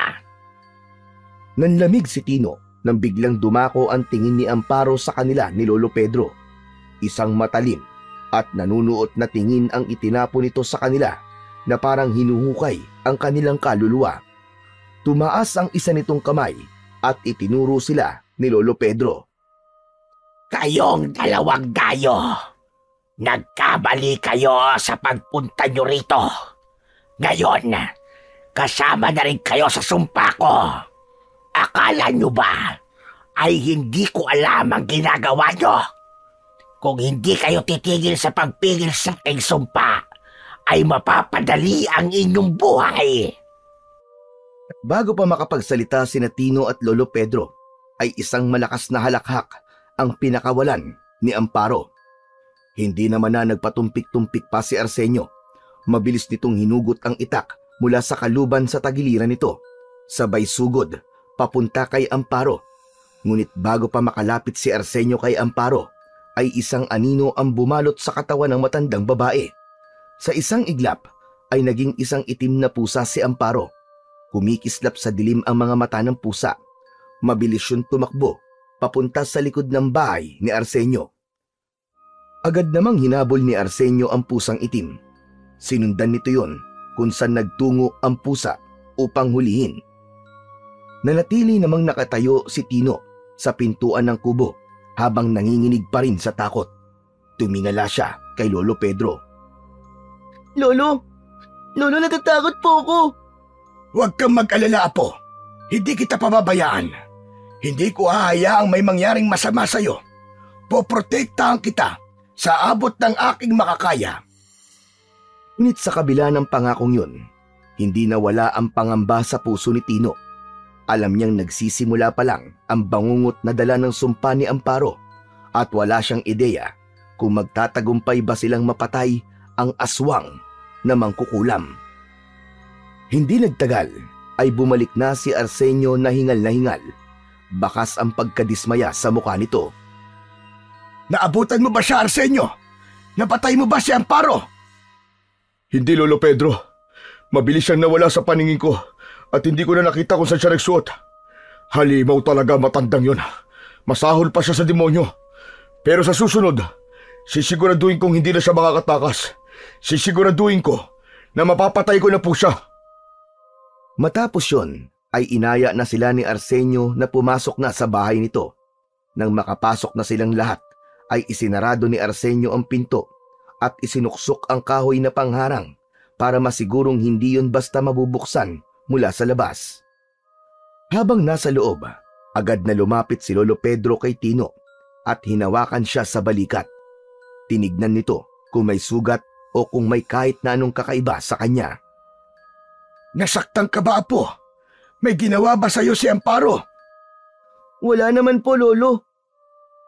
Nanlamig si Tino nang biglang dumako ang tingin ni Amparo sa kanila ni Lolo Pedro. Isang matalim at nanunuot na tingin ang itinapon nito sa kanila na parang hinuhukay ang kanilang kaluluwa. Tumaas ang isa nitong kamay at itinuro sila ni Lolo Pedro. Kayong dalawang dayo, nagkamali kayo sa pagpunta nyo rito. Ngayon, kasama na rin kayo sa sumpa ko. Akala nyo ba ay hindi ko alam ang ginagawa nyo? Kung hindi kayo titigil sa pagpigil sa aking sumpa, ay mapapadali ang inyong buhay. Bago pa makapagsalita sina Tino at Lolo Pedro, ay isang malakas na halakhak ang pinakawalan ni Amparo. Hindi naman na nagpatumpik-tumpik pa si Arsenio. Mabilis nitong hinugot ang itak mula sa kaluban sa tagiliran nito. Sabay sugod, papunta kay Amparo. Ngunit bago pa makalapit si Arsenio kay Amparo, ay isang anino ang bumalot sa katawan ng matandang babae. Sa isang iglap, ay naging isang itim na pusa si Amparo. Kumikislap sa dilim ang mga mata ng pusa. Mabilis yun tumakbo, papunta sa likod ng bahay ni Arsenio. Agad namang hinabol ni Arsenio ang pusang itim. Sinundan nito yon kung saan nagtungo ang pusa upang hulihin. Nanatili namang nakatayo si Tino sa pintuan ng kubo habang nanginginig pa rin sa takot. Tumingala siya kay Lolo Pedro. Lolo, natatakot po ako. Huwag kang mag-alala, Apo. Hindi kita pababayaan. Hindi ko hahayaang may mangyaring masama sa'yo. Poprotektahan kita sa abot ng aking makakaya. Ngunit sa kabila ng pangakong yun, hindi nawala ang pangamba sa puso ni Tino. Alam niyang nagsisimula pa lang ang bangungot na dala ng sumpa ni Amparo at wala siyang ideya kung magtatagumpay ba silang mapatay ang aswang na mangkukulam. Hindi nagtagal ay bumalik na si Arsenio na hingal. Bakas ang pagkadismaya sa mukha nito. Naabutan mo ba siya, Arsenio? Napatay mo ba si Amparo? Hindi, Lolo Pedro. Mabilis siyang nawala sa paningin ko at hindi ko na nakita kung saan siya nagsuot. Halimaw talaga matandang yon. Masahol pa siya sa demonyo. Pero sa susunod, sisiguraduhin kong hindi na siya makakatakas. Sisiguraduhin ko na mapapatay ko na po siya. Matapos yon, ay inaya na sila ni Arsenio na pumasok na sa bahay nito. Nang makapasok na silang lahat, ay isinarado ni Arsenio ang pinto at isinuksok ang kahoy na pangharang para masigurong hindi yun basta mabubuksan mula sa labas. Habang nasa loob, agad na lumapit si Lolo Pedro kay Tino at hinawakan siya sa balikat. Tinignan nito kung may sugat o kung may kahit na anong kakaiba sa kanya. Nasaktan ka ba, Apo? May ginawa ba sa'yo si Amparo? Wala naman po, Lolo.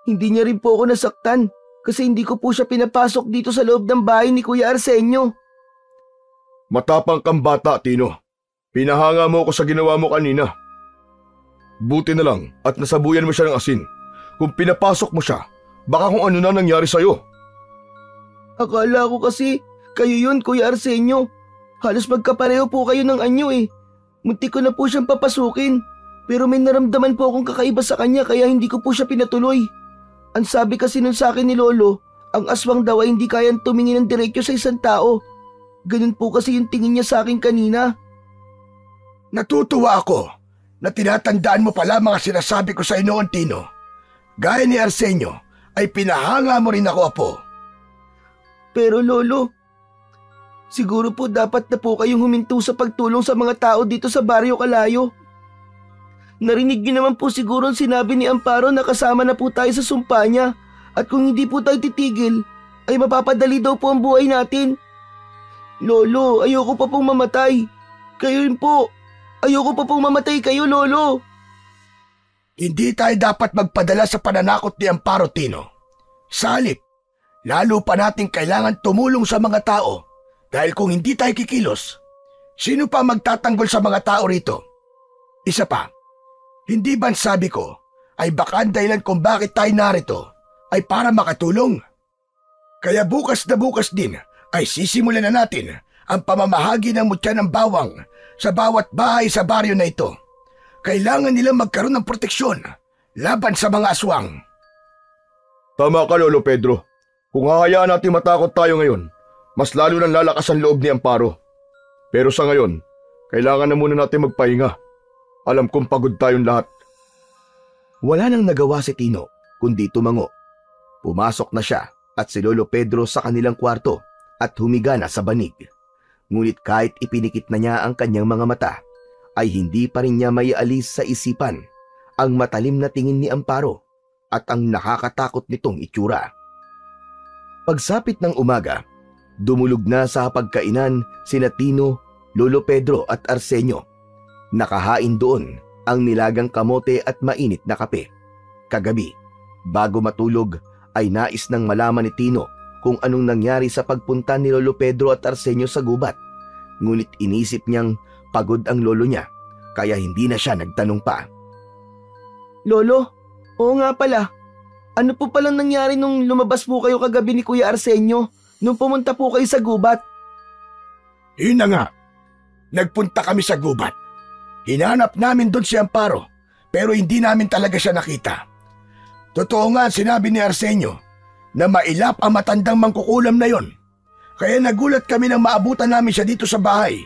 Hindi niya rin po ako nasaktan kasi hindi ko po siya pinapasok dito sa loob ng bahay ni Kuya Arsenio. Matapang kang bata, Tino. Pinahanga mo ako sa ginawa mo kanina. Buti na lang at nasabuyan mo siya ng asin. Kung pinapasok mo siya, baka kung ano na nangyari sa'yo. Akala ko kasi kayo yun, Kuya Arsenio. Halos magkapareho po kayo ng anyo eh. Muntik ko na po siyang papasukin. Pero may naramdaman po akong kakaiba sa kanya kaya hindi ko po siya pinatuloy. Ang sabi kasi nun sa akin ni Lolo, ang aswang daw ay hindi kayang tumingin ng diretso sa isang tao. Ganun po kasi yung tingin niya sa akin kanina. Natutuwa ako na tinatandaan mo pala mga sinasabi ko sa noon, Tino. Gaya ni Arsenio, ay pinahanga mo rin ako, Apo. Pero Lolo, siguro po dapat na po kayong huminto sa pagtulong sa mga tao dito sa Baryo Kalayo. Narinig niyo naman po siguro ang sinabi ni Amparo na kasama na po tayo sa sumpa niya at kung hindi po tayo titigil, ay mapapadali daw po ang buhay natin. Lolo, ayoko pa pong mamatay. Kayo rin po. Ayoko pa pong mamatay kayo, Lolo. Hindi tayo dapat magpadala sa pananakot ni Amparo, Tino. Sa halip, lalo pa natin kailangan tumulong sa mga tao dahil kung hindi tayo kikilos, sino pa magtatanggol sa mga tao rito? Isa pa, hindi ba sabi ko ay baka ang dahilan kung bakit tayo narito ay para makatulong? Kaya bukas na bukas din ay sisimulan na natin ang pamamahagi ng mutya ng bawang sa bawat bahay sa baryo na ito. Kailangan nilang magkaroon ng proteksyon laban sa mga aswang. Tama ka, Lolo Pedro. Kung hahayaan natin matakot tayo ngayon, mas lalo nang lalakas ang loob ni Amparo. Pero sa ngayon, kailangan na muna natin magpahinga. Alam kong pagod tayong lahat. Wala nang nagawa si Tino kundi tumango. Pumasok na siya at si Lolo Pedro sa kanilang kwarto at humiga na sa banig. Ngunit kahit ipinikit na niya ang kanyang mga mata, ay hindi pa rin niya maialis sa isipan ang matalim na tingin ni Amparo at ang nakakatakot nitong itsura. Pagsapit ng umaga, dumulog na sa hapagkainan sina Tino, Lolo Pedro at Arsenio. Nakahain doon ang nilagang kamote at mainit na kape. Kagabi, bago matulog ay nais nang malaman ni Tino kung anong nangyari sa pagpunta ni Lolo Pedro at Arsenio sa gubat. Ngunit inisip niyang pagod ang lolo niya, kaya hindi na siya nagtanong pa. Lolo, oo nga pala. Ano po palang nangyari nung lumabas po kayo kagabi ni Kuya Arsenio nung pumunta po kayo sa gubat? Yun na nga. Nagpunta kami sa gubat. Hinanap namin doon si Amparo, pero hindi namin talaga siya nakita. Totoo nga sinabi ni Arsenio na mailap ang matandang mangkukulam na yon. Kaya nagulat kami nang maabutan namin siya dito sa bahay.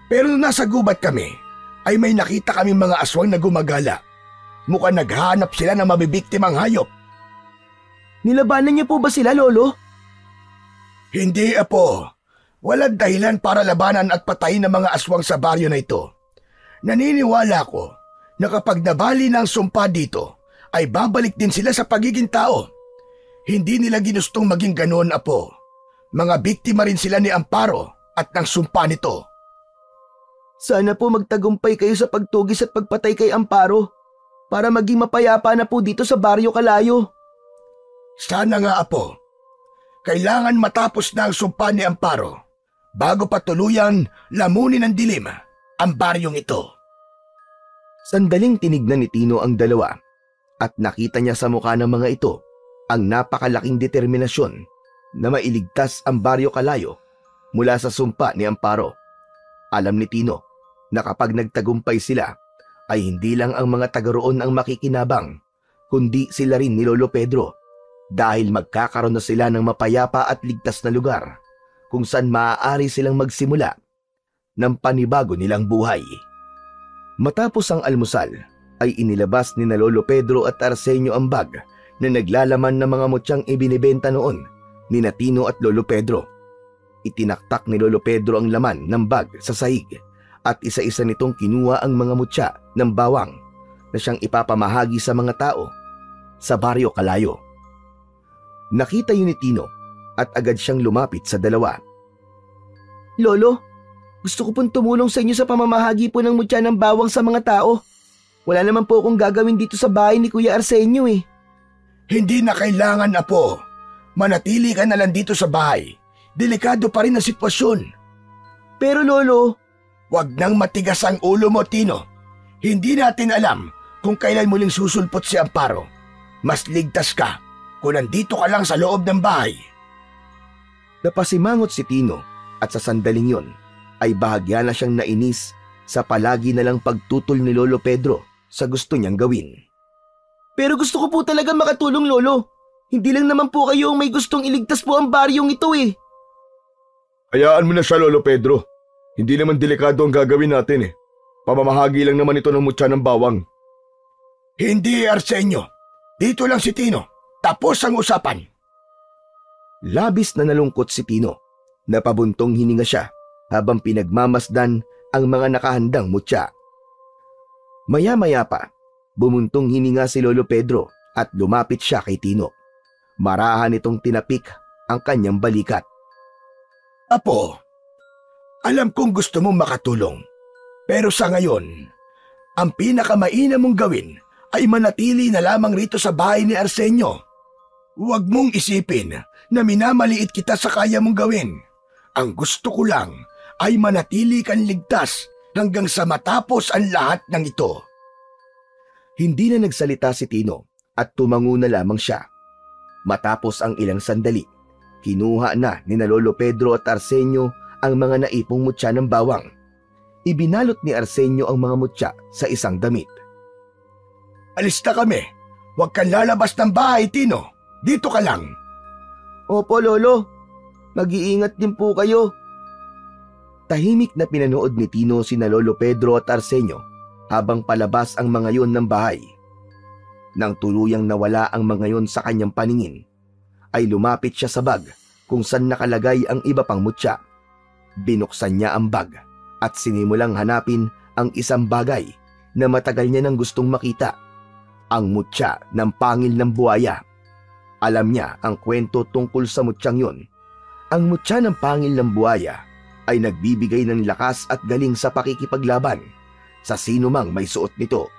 Pero nung nasa gubat kami, ay may nakita kami mga aswang na gumagala. Mukhang naghahanap sila ng mabibiktimang hayop. Nilabanan niyo po ba sila, Lolo? Hindi, Apo. Walang dahilan para labanan at patayin ng mga aswang sa baryo na ito. Naniniwala ko na kapag nabali ng sumpa dito, ay babalik din sila sa pagiging tao. Hindi nila ginustong maging ganoon, Apo. Mga biktima rin sila ni Amparo at ng sumpa nito. Sana po magtagumpay kayo sa pagtugis at pagpatay kay Amparo para maging mapayapa na po dito sa Baryo Kalayo. Sana nga, Apo. Kailangan matapos na ang sumpa ni Amparo bago pa tuluyan lamunin ng dilim ang baryong ito. Sandaling tinignan ni Tino ang dalawa at nakita niya sa mukha ng mga ito ang napakalaking determinasyon na mailigtas ang Baryo Kalayo mula sa sumpa ni Amparo. Alam ni Tino na kapag nagtagumpay sila ay hindi lang ang mga taga roon ang makikinabang, kundi sila rin ni Lolo Pedro dahil magkakaroon na sila ng mapayapa at ligtas na lugar kung saan maaari silang magsimula ng panibago nilang buhay. Matapos ang almusal ay inilabas ni na Lolo Pedro at Arsenio ang bag na naglalaman ng mga mutyang ibinibenta noon ni na Tino at Lolo Pedro. Itinaktak ni Lolo Pedro ang laman ng bag sa sahig at isa-isa nitong kinuha ang mga mutya ng bawang na siyang ipapamahagi sa mga tao sa Baryo Kalayo. Nakita yun ni Tino at agad siyang lumapit sa dalawa. Lolo, gusto ko pong tumulong sa inyo sa pamamahagi po ng mutya ng bawang sa mga tao. Wala naman po akong gagawin dito sa bahay ni Kuya Arsenio eh. Hindi na kailangan, Apo. Manatili ka na lang dito sa bahay. Delikado pa rin ang sitwasyon. Pero Lolo, Huwag nang matigas ang ulo mo, Tino. Hindi natin alam kung kailan muling susulpot si Amparo. Mas ligtas ka kung nandito ka lang sa loob ng bahay. Napasimangot si Tino at sa sandaling yon ay bahagya na siyang nainis sa palagi na lang pagtutol ni Lolo Pedro sa gusto niyang gawin. pero gusto ko po talaga makatulong, Lolo. Hindi lang naman po kayo ang may gustong iligtas po ang baryong ito eh. Hayaan mo na siya, Lolo Pedro. Hindi naman delikado ang gagawin natin eh. Pamamahagi lang naman ito ng mutya ng bawang. Hindi, Arsenio. Dito lang si Tino. Tapos ang usapan. Labis na nalungkot si Tino. Napabuntong hininga siya habang pinagmamasdan ang mga nakahandang mutya. Maya-maya pa, bumuntong hininga si Lolo Pedro at lumapit siya kay Tino. Marahan itong tinapik ang kanyang balikat. Apo, alam kong gusto mong makatulong. Pero sa ngayon, ang pinakamainam mong gawin ay manatili na lamang rito sa bahay ni Arsenio. Huwag mong isipin na minamaliit kita sa kaya mong gawin. Ang gusto ko lang ay manatili kang ligtas hanggang sa matapos ang lahat ng ito. Hindi na nagsalita si Tino at tumango na lamang siya. Matapos ang ilang sandali, kinuha na ni na Lolo Pedro at Arsenio ang mga naipong mutya ng bawang. Ibinalot ni Arsenio ang mga mutya sa isang damit. Alis na kami. Huwag kang lalabas ng bahay, Tino. Dito ka lang. Opo, Lolo. Mag-iingat din po kayo. Tahimik na pinanood ni Tino sina Lolo Pedro at Arsenio habang palabas ang mga yon ng bahay. Nang tuluyang nawala ang mga yon sa kanyang paningin, ay lumapit siya sa bag kung saan nakalagay ang iba pang mutya. Binuksan niya ang bag at sinimulang hanapin ang isang bagay na matagal niya nang gustong makita. Ang mutya ng pangil ng buhaya. Alam niya ang kwento tungkol sa mutyang yon. Ang mutya ng pangil ng buhaya ay nagbibigay ng lakas at galing sa pakikipaglaban sa sino mang may suot nito.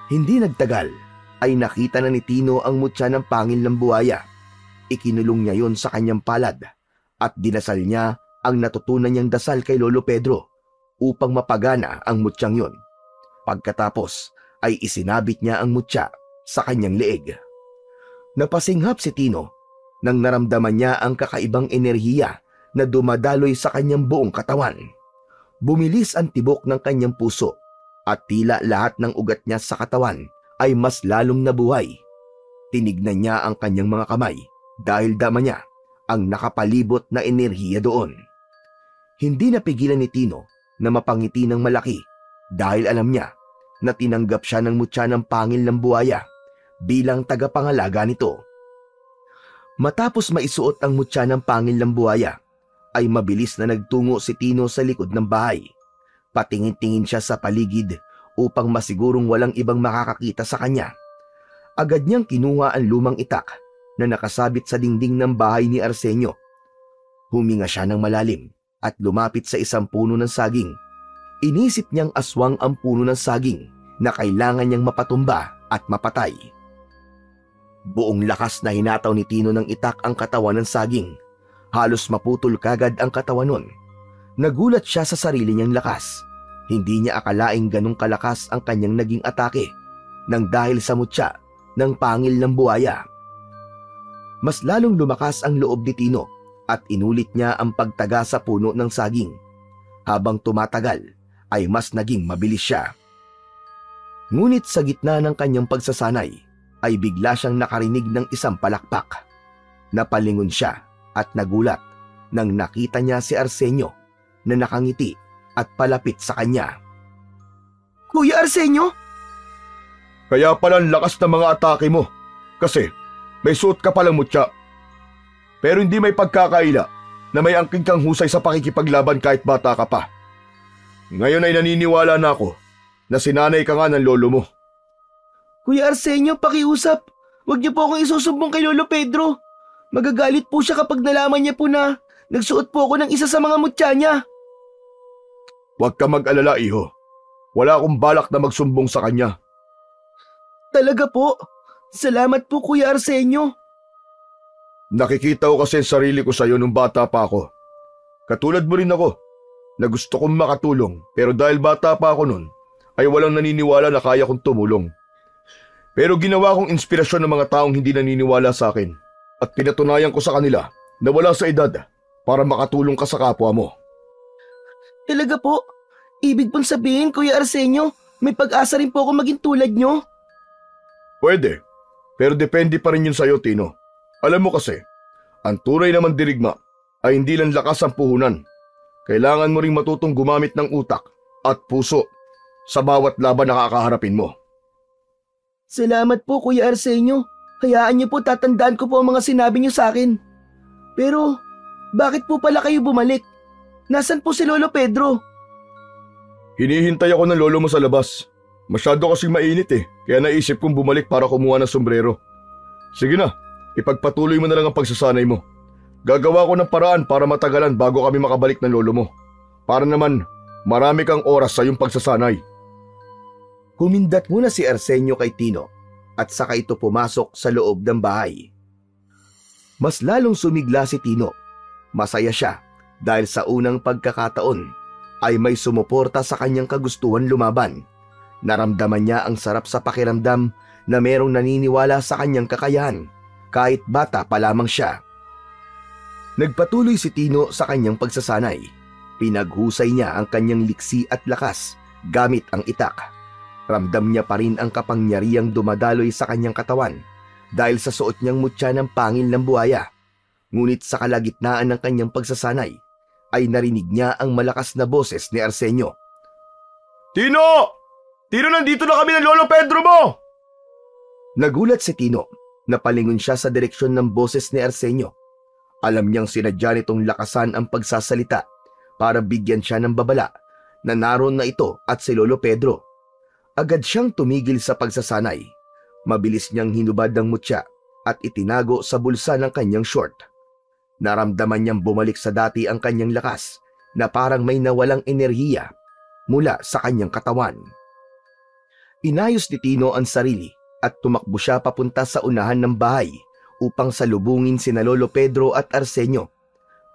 Hindi nagtagal ay nakita na ni Tino ang mutya ng pangil ng buhaya. Ikinulong niya yon sa kanyang palad at dinasal niya ang natutunan niyang dasal kay Lolo Pedro upang mapagana ang mutyang yon. Pagkatapos ay isinabit niya ang mutya sa kanyang leeg. Napasinghap si Tino nang naramdaman niya ang kakaibang enerhiya na dumadaloy sa kanyang buong katawan. Bumilis ang tibok ng kanyang puso at tila lahat ng ugat niya sa katawan ay mas lalong nabuhay. Tinignan niya ang kanyang mga kamay dahil dama niya ang nakapalibot na enerhiya doon. Hindi napigilan ni Tino na mapangiti ng malaki dahil alam niya na tinanggap siya ng mutya ng pangil ng buhaya bilang tagapangalaga nito. Matapos maisuot ang mutya ng pangil ng buhaya, ay mabilis na nagtungo si Tino sa likod ng bahay. Patingin-tingin siya sa paligid upang masigurong walang ibang makakakita sa kanya. Agad niyang kinuha ang lumang itak na nakasabit sa dingding ng bahay ni Arsenio. Huminga siya ng malalim at lumapit sa isang puno ng saging. Inisip niyang aswang ang puno ng saging na kailangan niyang mapatumba at mapatay. Buong lakas na hinataw ni Tino ng itak ang katawan ng saging. Halos maputol kagad ang katawan nun. Nagulat siya sa sarili niyang lakas. Hindi niya akalaing ganong kalakas ang kanyang naging atake nang dahil sa mutya ng pangil ng buhaya. Mas lalong lumakas ang loob ni Tino at inulit niya ang pagtaga sa puno ng saging. Habang tumatagal ay mas naging mabilis siya. Ngunit sa gitna ng kanyang pagsasanay ay bigla siyang nakarinig ng isang palakpak. Napalingon siya at nagulat nang nakita niya si Arsenio na nakangiti at palapit sa kanya. Kuya Arsenio? Kaya pala ang lakas ng mga atake mo kasi may suot ka palang mutya. Pero hindi may pagkakaila na may angking kang husay sa pakikipaglaban kahit bata ka pa. Ngayon ay naniniwala na ako na sinanay ka nga ng lolo mo. Kuya Arsenio, pakiusap. Huwag niyo po akong isusumbong kay Lolo Pedro. Magagalit po siya kapag nalaman niya po na nagsuot po ako ng isa sa mga mutya niya. Huwag ka mag-alala, iho. Wala akong balak na magsumbong sa kanya. Talaga po? Salamat po, Kuya Arsenio. Nakikita ko kasi ang sarili ko sa iyo nung bata pa ako. Katulad mo rin ako na gusto kong makatulong pero dahil bata pa ako nun ay walang naniniwala na kaya kong tumulong. Pero ginawa kong inspirasyon ng mga taong hindi naniniwala sa akin at pinatunayan ko sa kanila na wala sa edad para makatulong ka sa kapwa mo. Talaga po? Ibig pong sabihin, Kuya Arsenio, may pag-asa rin po ako maging tulad nyo? Pwede, pero depende pa rin yun sa'yo, Tino. Alam mo kasi, ang tunay na mandirigma ay hindi lang lakas ang puhunan. Kailangan mo ring matutong gumamit ng utak at puso sa bawat laban na kakaharapin mo. Salamat po, Kuya Arsenio. Hayaan niyo po, tatandaan ko po ang mga sinabi niyo sa akin. Pero, bakit po pala kayo bumalik? Nasaan po si Lolo Pedro? Hinihintay ako ng lolo mo sa labas. Masyado kasing mainit kaya naisip kong bumalik para kumuha ng sombrero. Sige na, ipagpatuloy mo na lang ang pagsasanay mo. Gagawa ko ng paraan para matagalan bago kami makabalik ng lolo mo. Para naman, marami kang oras sa iyong pagsasanay. Humindat muna si Arsenio kay Tino at saka ito pumasok sa loob ng bahay. Mas lalong sumigla si Tino. Masaya siya dahil sa unang pagkakataon ay may sumuporta sa kanyang kagustuhan lumaban. Naramdaman niya ang sarap sa pakiramdam na merong naniniwala sa kanyang kakayahan kahit bata pa lamang siya. Nagpatuloy si Tino sa kanyang pagsasanay. Pinaghusay niya ang kanyang liksi at lakas gamit ang itak. Ramdam niya pa rin ang kapangyarihang dumadaloy sa kanyang katawan dahil sa suot niyang mutya ng pangil ng buhaya. Ngunit sa kalagitnaan ng kanyang pagsasanay ay narinig niya ang malakas na boses ni Arsenio. Tino! Tino, nandito na kami ng Lolo Pedro mo! Nagulat si Tino. Napalingon siya sa direksyon ng boses ni Arsenio. Alam niyang sinadya nitong lakasan ang pagsasalita para bigyan siya ng babala na naroon na ito at si Lolo Pedro. Agad siyang tumigil sa pagsasanay. Mabilis niyang hinubad ang mutya at itinago sa bulsa ng kanyang short. Naramdaman niyang bumalik sa dati ang kanyang lakas na parang may nawalang enerhiya. mula sa kanyang katawan. Inayos ni Tino ang sarili at tumakbo siya papunta sa unahan ng bahay upang salubungin sina Lolo Pedro at Arsenio.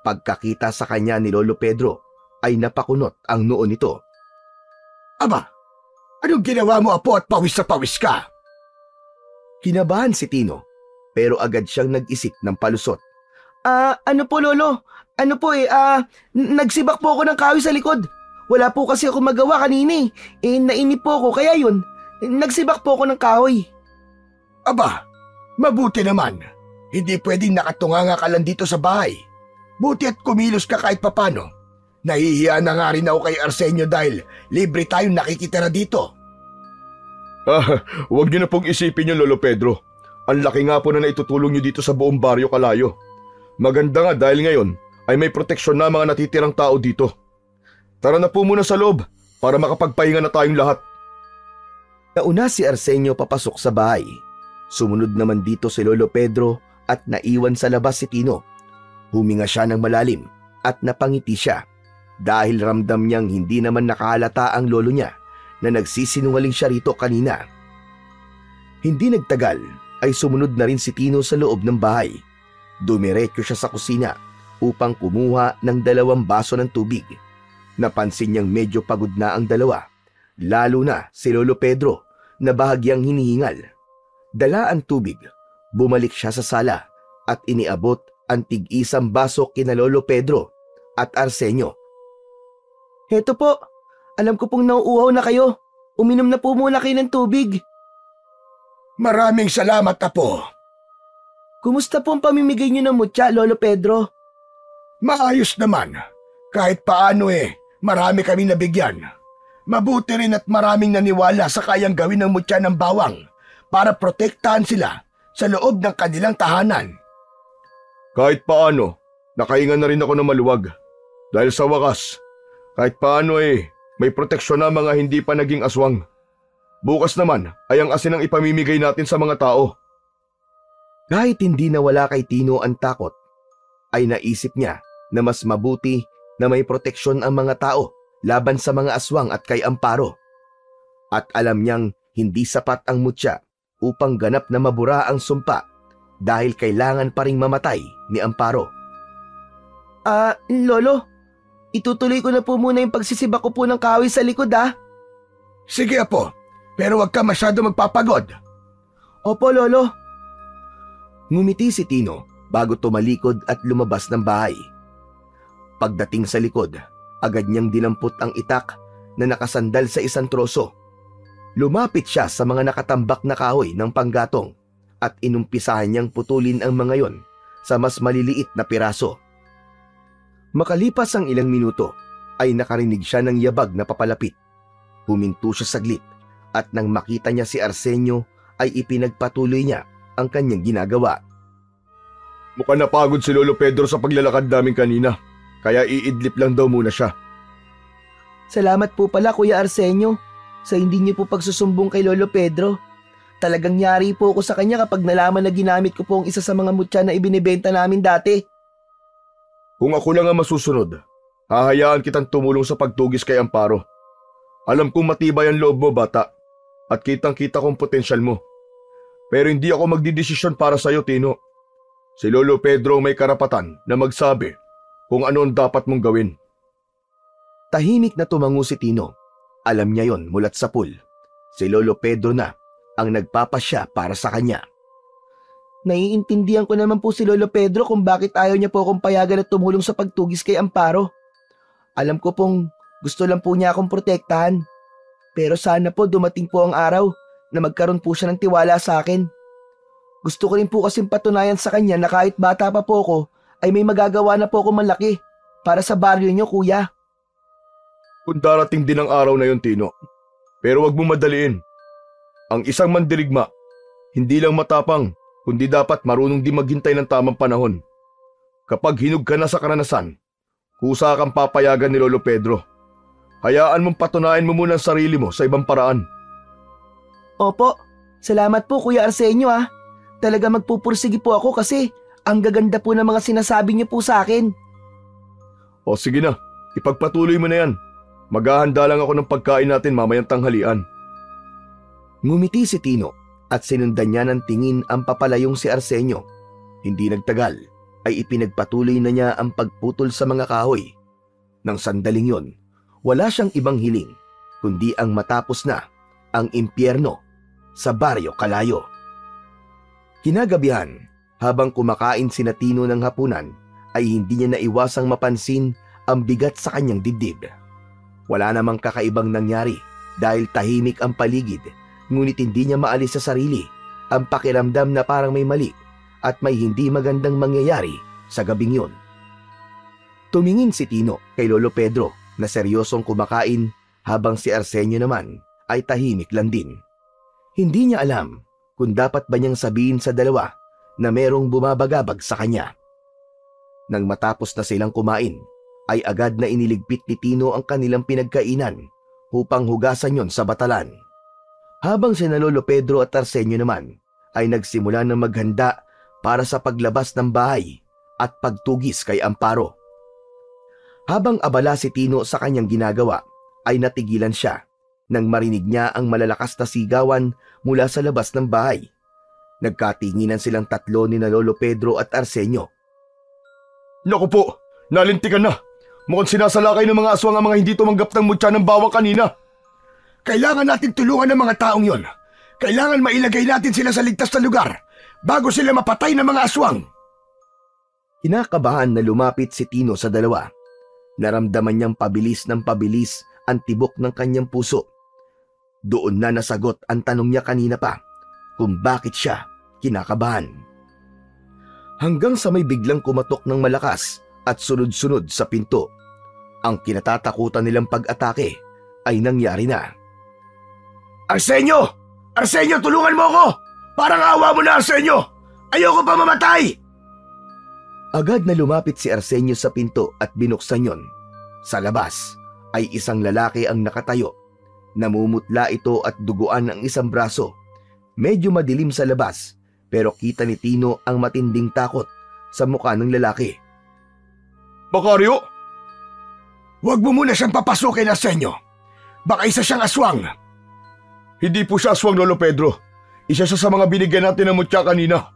Pagkakita sa kanya ni Lolo Pedro ay napakunot ang noo nito. Aba, anong ginawa mo, apo, at pawis na pawis ka? Kinabahan si Tino pero agad siyang nag-isip ng palusot. Ano po lolo? Ano po nagsibak po ako ng kahoy sa likod. Wala po kasi ako magawa kanina eh. Nainip po ako kaya yun. Nagsibak po ako ng kahoy. Aba, mabuti naman. Hindi pwedeng nakatunganga ka lang dito sa bahay. Buti at kumilos ka kahit papano. Nahihiya na nga rin ako kay Arsenio dahil libre tayong nakikitira dito. Huwag niyo na pong isipin yun, Lolo Pedro. Ang laki nga po na naitutulong niyo dito sa buong baryo Kalayo. Maganda nga dahil ngayon ay may proteksyon na mga natitirang tao dito. Tara na po muna sa loob para makapagpahinga na tayong lahat. Nauna si Arsenio papasok sa bahay. Sumunod naman dito si Lolo Pedro at naiwan sa labas si Tino. Huminga siya ng malalim at napangiti siya dahil ramdam niyang hindi naman nakahalata ang lolo niya na nagsisinungaling siya rito kanina. Hindi nagtagal ay sumunod na rin si Tino sa loob ng bahay. Dumiretso siya sa kusina upang kumuha ng 2 baso ng tubig. Napansin niyang medyo pagod na ang dalawa, lalo na si Lolo Pedro na bahagyang hinihingal. Dala ang tubig, bumalik siya sa sala at iniabot ang tig-isang baso kina Lolo Pedro at Arsenio. Heto po, alam ko pong nauuhaw na kayo. Uminom na po muna kayo ng tubig. Maraming salamat, apo. Kumusta po ang pamimigay niyo ng mutya, Lolo Pedro? Maayos naman. Kahit paano marami kaming nabigyan. Mabuti rin at maraming naniwala sa kayang gawin ng mutya ng bawang para protektahan sila sa loob ng kanilang tahanan. Kahit paano, nakahinga na rin ako ng maluwag. Dahil sa wakas, kahit paano may proteksyon na mga hindi pa naging aswang. Bukas naman ay ang asin ang ipamimigay natin sa mga tao. Kahit hindi nawala kay Tino ang takot, ay naisip niya na mas mabuti na may proteksyon ang mga tao laban sa mga aswang at kay Amparo. At alam niyang hindi sapat ang mutya upang ganap na mabura ang sumpa dahil kailangan pa ring mamatay ni Amparo. Lolo, itutuloy ko na po muna yung pagsisibak ko po ng kahoy sa likod Sige, apo, pero wag ka masyado magpapagod. Opo, Lolo. Ngumiti si Tino bago tumalikod at lumabas ng bahay. Pagdating sa likod, agad niyang dinampot ang itak na nakasandal sa isang troso. Lumapit siya sa mga nakatambak na kahoy ng panggatong at inumpisahan niyang putulin ang mga yon sa mas maliliit na piraso. Makalipas ang ilang minuto ay nakarinig siya ng yabag na papalapit. Huminto siya saglit at nang makita niya si Arsenio ay ipinagpatuloy niya ang kanyang ginagawa. Mukhang napagod si Lolo Pedro sa paglalakad namin kanina, kaya iidlip lang daw muna siya. Salamat po pala, Kuya Arsenio, sa hindi niyo po pagsusumbong kay Lolo Pedro. Talagang yari po ako sa kanya kapag nalaman na ginamit ko po ang isa sa mga mutya na ibinibenta namin dati. Kung ako lang ang masusunod, hahayaan kitang tumulong sa pagtugis kay Amparo. Alam kong matibay ang loob mo, bata, at kitang-kita kong potensyal mo. Pero hindi ako magdidesisyon para sa'yo, Tino. Si Lolo Pedro may karapatan na magsabi kung ano ang dapat mong gawin. Tahimik na tumango si Tino. Alam niya yon mulat sa pool. Si Lolo Pedro na ang nagpapasya para sa kanya. Naiintindihan ko naman po si Lolo Pedro kung bakit ayaw niya po akong payagan at tumulong sa pagtugis kay Amparo. Alam ko pong gusto lang po niya akong protektahan. Pero sana po dumating po ang araw na magkaroon po siya ng tiwala sa akin. Gusto ko rin po kasing patunayan sa kanya na kahit bata pa po ako ay may magagawa na po ako malaki para sa baryo niyo, kuya. Kung darating din ang araw na yon, Tino. Pero wag mong madaliin. Ang isang mandirigma, hindi lang matapang, kundi dapat marunong din maghintay ng tamang panahon. Kapag hinug ka na sa karanasan, kusa kang papayagan ni Lolo Pedro. Hayaan mong patunayan mo muna ang sarili mo sa ibang paraan. Opo, salamat po Kuya Arsenio Talaga magpupursige po ako kasi ang gaganda po ng mga sinasabi niyo po sa akin. O sige na, ipagpatuloy mo na yan. Maghahanda lang ako ng pagkain natin mamayang tanghalian. Ngumiti si Tino at sinundan niya ng tingin ang papalayong si Arsenio. Hindi nagtagal ay ipinagpatuloy na niya ang pagputol sa mga kahoy. Nang sandaling yon, wala siyang ibang hiling kundi ang matapos na ang impyerno sa Baryo Kalayo. Kinagabihan, habang kumakain sina Tino ng hapunan, ay hindi niya naiwasang mapansin ang bigat sa kanyang dibdib. Wala namang kakaibang nangyari dahil tahimik ang paligid, ngunit hindi niya maalis sa sarili ang pakiramdam na parang may mali at may hindi magandang mangyayari sa gabing yon. Tumingin si Tino kay Lolo Pedro na seryosong kumakain habang si Arsenio naman ay tahimik lang din. Hindi niya alam kung dapat ba niyang sabihin sa dalawa na merong bumabagabag sa kanya. Nang matapos na silang kumain, ay agad na iniligpit ni Tino ang kanilang pinagkainan upang hugasan yon sa batalan. Habang sina Lolo Pedro at Arsenio naman ay nagsimula ng maghanda para sa paglabas ng bahay at pagtugis kay Amparo. Habang abala si Tino sa kanyang ginagawa, ay natigilan siya nang marinig niya ang malalakas na sigawan mula sa labas ng bahay. Nagkatinginan silang tatlo ni na Lolo Pedro at Arsenio. Naku po, nalintikan na. Mukhang sinasalakay ng mga aswang ang mga hindi tumanggap ng mutya ng bawang kanina. Kailangan natin tulungan ng mga taong yon. Kailangan mailagay natin sila sa ligtas na lugar bago sila mapatay ng mga aswang. Kinakabahan na lumapit si Tino sa dalawa. Naramdaman niyang pabilis ng pabilis ang tibok ng kanyang puso. Doon na nasagot ang tanong niya kanina pa kung bakit siya kinakabahan. Hanggang sa may biglang kumatok ng malakas at sunod-sunod sa pinto. Ang kinatatakutan nilang pag-atake ay nangyari na. Arsenio! Arsenio, tulungan mo ako! Parang awa mo na, Arsenio! Ayoko pa mamatay! Agad na lumapit si Arsenio sa pinto at binuksan yon. Sa labas ay isang lalaki ang nakatayo. Namumutla ito at duguan ang isang braso. Medyo madilim sa labas pero kita ni Tino ang matinding takot sa mukha ng lalaki. Macario? Huwag mo muna siyang papasukin, Arsenio. Baka isa siyang aswang. Hindi po siya aswang, Lolo Pedro. Isa siya sa mga binigyan natin ng mutya kanina.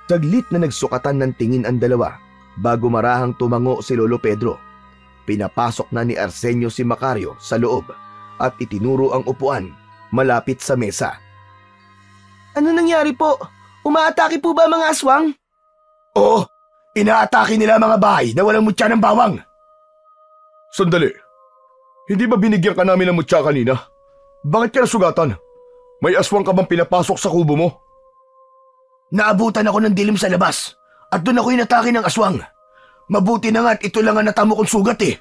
Saglit na nagsukatan ng tingin ang dalawa bago marahang tumango si Lolo Pedro. Pinapasok na ni Arsenio si Macario sa loob at itinuro ang upuan malapit sa mesa. Ano nangyari po? Umaatake po ba mga aswang? Oo, inaatake nila mga bahay na walang mutya ng bawang. Sandali. Hindi ba binigyan ka namin ng mutya kanina? Bakit ka nasugatan? May aswang ka bang pinapasok sa kubo mo? Naabutan ako ng dilim sa labas at doon ako inatake ng aswang. Mabuti na nga't ito lang ang natamo kong sugat eh.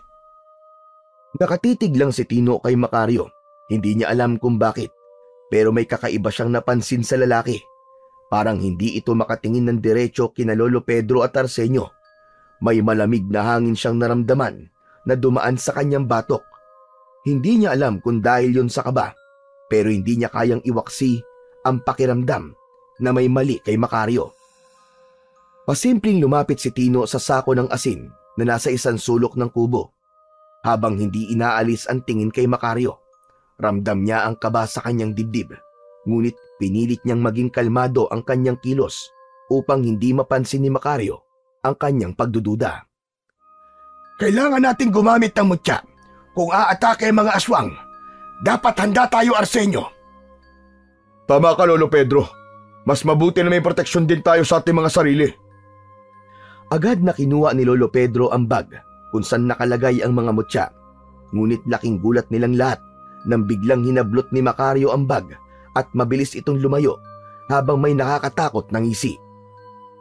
Nakatitig lang si Tino kay Macario. Hindi niya alam kung bakit, pero may kakaiba siyang napansin sa lalaki. Parang hindi ito makatingin ng diretso kina Lolo Pedro at Arsenio. May malamig na hangin siyang naramdaman na dumaan sa kanyang batok. Hindi niya alam kung dahil yun sa kaba, pero hindi niya kayang iwaksi ang pakiramdam na may mali kay Macario. Pasimpleng lumapit si Tino sa sako ng asin na nasa isang sulok ng kubo. Habang hindi inaalis ang tingin kay Macario, ramdam niya ang kaba sa kanyang dibdib. Ngunit pinilit niyang maging kalmado ang kanyang kilos upang hindi mapansin ni Macario ang kanyang pagdududa. Kailangan nating gumamit ng mutya. Kung aatake ang mga aswang, dapat handa tayo, Arsenio. Tama ka, Lolo Pedro. Mas mabuti na may proteksyon din tayo sa ating mga sarili. Agad na kinuha ni Lolo Pedro ang bag kung saan nakalagay ang mga mutya. Ngunit laking gulat nilang lahat nang biglang hinablot ni Macario ang bag at mabilis itong lumayo habang may nakakatakot na ngisi.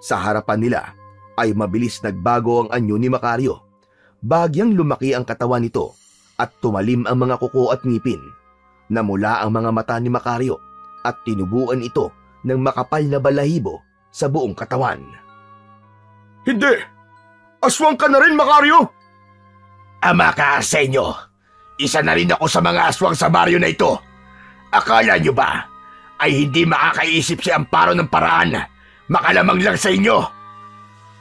Sa harapan nila ay mabilis nagbago ang anyo ni Macario. Bagyang lumaki ang katawan nito at tumalim ang mga kuko at ngipin. Namula ang mga mata ni Macario at tinubuan ito ng makapal na balahibo sa buong katawan. Hindi! Aswang ka na rin, Macario! Ama ka, Arsenio. Isa na rin ako sa mga aswang sa baryo na ito. Akala nyo ba ay hindi makakaisip si Amparo ng paraan? Makalamang lang sa inyo.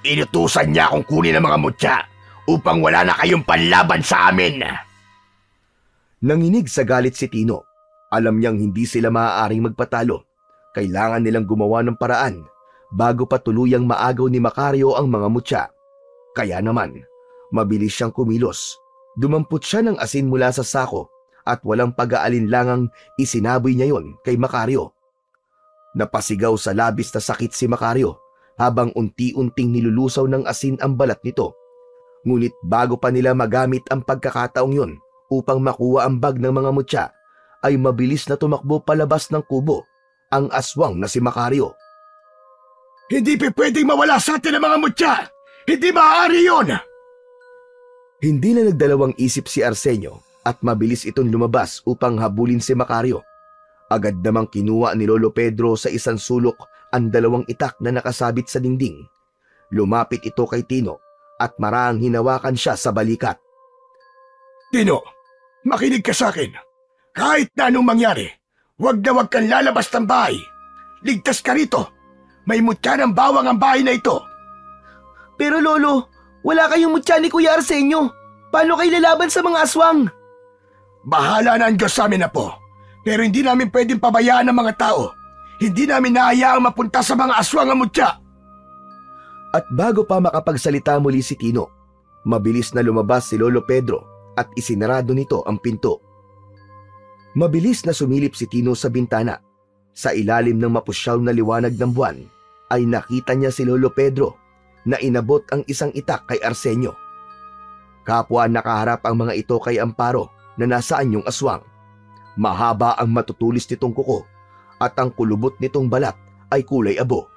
Inutusan niya akong kunin ang mga mutya upang wala na kayong panlaban sa amin. Nanginig sa galit si Tino. Alam niyang hindi sila maaaring magpatalo. Kailangan nilang gumawa ng paraan bago pa tuluyang maagaw ni Macario ang mga mutya. Kaya naman, mabilis siyang kumilos. Dumampot siya ng asin mula sa sako at walang pag-aalinlangang isinaboy niya yon kay Macario. Napasigaw sa labis na sakit si Macario habang unti-unting nilulusaw ng asin ang balat nito. Ngunit bago pa nila magamit ang pagkakataong yon upang makuha ang bag ng mga mutya, ay mabilis na tumakbo palabas ng kubo ang aswang na si Macario. Hindi pwedeng mawala sa atin ang mga mutya! Hindi maaari yun! Hindi na nagdalawang isip si Arsenio at mabilis itong lumabas upang habulin si Macario. Agad namang kinuha ni Lolo Pedro sa isang sulok ang 2 itak na nakasabit sa dingding. Lumapit ito kay Tino at maraang hinawakan siya sa balikat. Tino, makinig ka sa akin. Kahit na anong mangyari, wag kang lalabas ng bahay. Ligtas ka rito. May mutya ng bawang ang bahay na ito. Pero Lolo, wala kayong mutya ni Kuya Arsenio. Paano kayo lalaban sa mga aswang? Bahala na ang Diyos sa amin, Apo. Pero hindi namin pwedeng pabayaan ang mga tao. Hindi namin nahayaang mapunta sa mga aswang ang mutya. At bago pa makapagsalita muli si Tino, mabilis na lumabas si Lolo Pedro at isinarado nito ang pinto. Mabilis na sumilip si Tino sa bintana. Sa ilalim ng mapusyaw na liwanag ng buwan, ay nakita niya si Lolo Pedro na inabot ang isang itak kay Arsenio. Kapwa nakaharap ang mga ito kay Amparo na nasaan yung aswang. Mahaba ang matutulis nitong kuko at ang kulubot nitong balat ay kulay abo.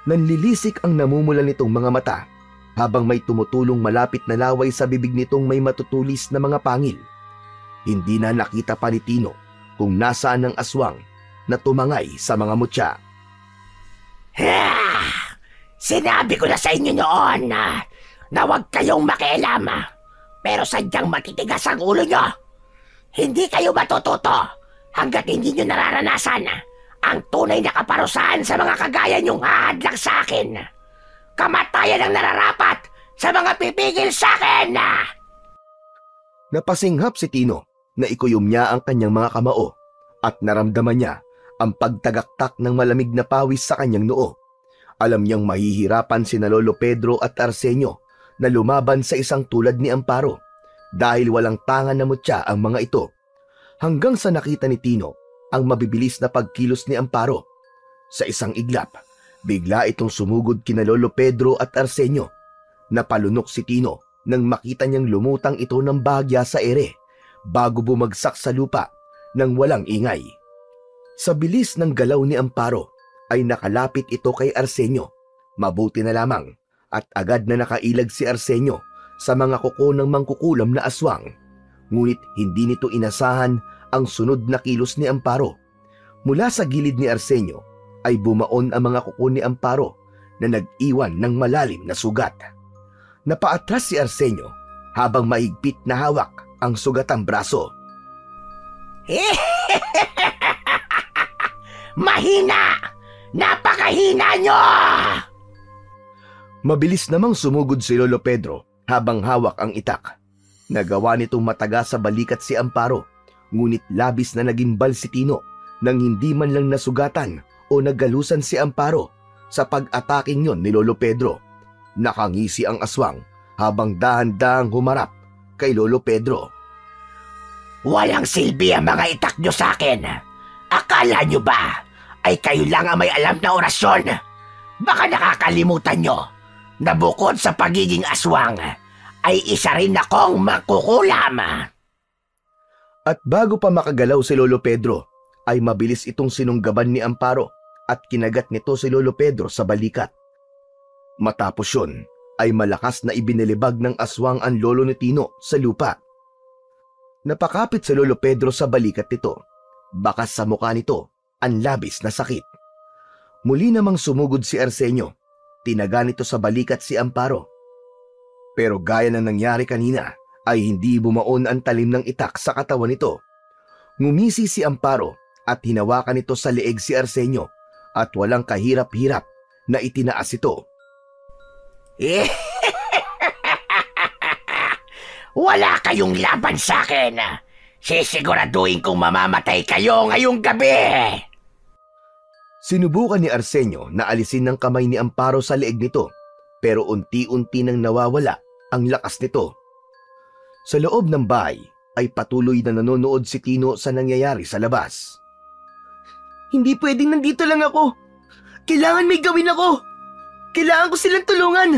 Nanlilisik ang namumula nitong mga mata habang may tumutulong malapit na laway sa bibig nitong may matutulis na mga pangil. Hindi na nakita pa ni Tino kung nasaan ang aswang na tumangay sa mga mutya. Sinabi ko na sa inyo noon na huwag kayong makialam, pero sadyang matitigas ang ulo nyo. Hindi kayo matututo hanggat hindi nyo nararanasan ang tunay na kaparusahan sa mga kagaya nyong hahadlang sa akin. Kamatayan ang nararapat sa mga pipigil sa akin! Napasinghap si Tino na ikuyom niya ang kanyang mga kamao at naramdaman niya ang pagtagaktak ng malamig na pawis sa kanyang noo. Alam niyang mahihirapan sina Lolo Pedro at Arsenio na lumaban sa isang tulad ni Amparo dahil walang tangan na mutya ang mga ito. Hanggang sa nakita ni Tino ang mabibilis na pagkilos ni Amparo. Sa isang iglap, bigla itong sumugod kina Lolo Pedro at Arsenio. Napalunok si Tino nang makita niyang lumutang ito ng bahagya sa ere bago bumagsak sa lupa nang walang ingay. Sa bilis ng galaw ni Amparo ay nakalapit ito kay Arsenio. Mabuti na lamang at agad na nakailag si Arsenio sa mga kuko ng mangkukulam na aswang. Ngunit hindi nito inasahan ang sunod na kilos ni Amparo. Mula sa gilid ni Arsenio ay bumaon ang mga kuko ni Amparo na nag-iwan ng malalim na sugat. Napaatras si Arsenio habang mahigpit na hawak ang sugatang braso. Mahina! Napakahina nyo! Mabilis namang sumugod si Lolo Pedro habang hawak ang itak. Nagawa nitong mataga sa balikat si Amparo, ngunit labis na nagimbal si Tino nang hindi man lang nasugatan o nagalusan si Amparo sa pag-ataking yon ni Lolo Pedro. Nakangisi ang aswang habang dahan-dahang humarap kay Lolo Pedro. Walang silbi ang mga itak nyo sa akin. Akala nyo ba ay kayo lang ang may alam na orasyon? Baka nakakalimutan nyo na bukod sa pagiging aswang ay isa rin akong mangkukulam. At bago pa makagalaw si Lolo Pedro, ay mabilis itong sinunggaban ni Amparo at kinagat nito si Lolo Pedro sa balikat. Matapos yun, ay malakas na ibinilibag ng aswang ang lolo ni Tino sa lupa. Napakapit si Lolo Pedro sa balikat nito. Bakas sa mukha nito ang labis na sakit. Muli namang sumugod si Arsenio. Tinaga nito sa balikat si Amparo. Pero gaya ng nangyari kanina, ay hindi bumaon ang talim ng itak sa katawan nito. Ngumisi si Amparo at hinawakan nito sa leeg si Arsenio at walang kahirap-hirap na itinaas ito. Wala kayong laban sa akin. Sisiguraduhin kong mamamatay kayo ngayong gabi! Sinubukan ni Arsenio na alisin ng kamay ni Amparo sa leeg nito, pero unti-unti nang nawawala ang lakas nito. Sa loob ng bahay ay patuloy na nanonood si Tino sa nangyayari sa labas. Hindi pwedeng nandito lang ako. Kailangan may gawin ako. Kailangan ko silang tulungan.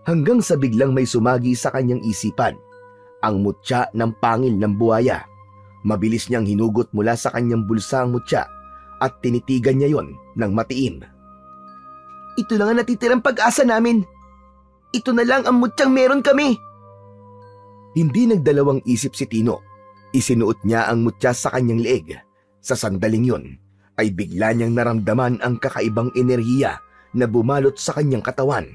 Hanggang sa biglang may sumagi sa kanyang isipan, ang mutya ng pangil ng buhaya. Mabilis niyang hinugot mula sa kanyang bulsa ang mutya at tinitigan niya yon ng matiim. Ito lang ang natitirang pag-asa namin. Ito na lang ang mutyang meron kami. Hindi nagdalawang isip si Tino. Isinuot niya ang mutya sa kanyang leeg. Sa sandaling yon ay bigla niyang naramdaman ang kakaibang enerhiya na bumalot sa kanyang katawan.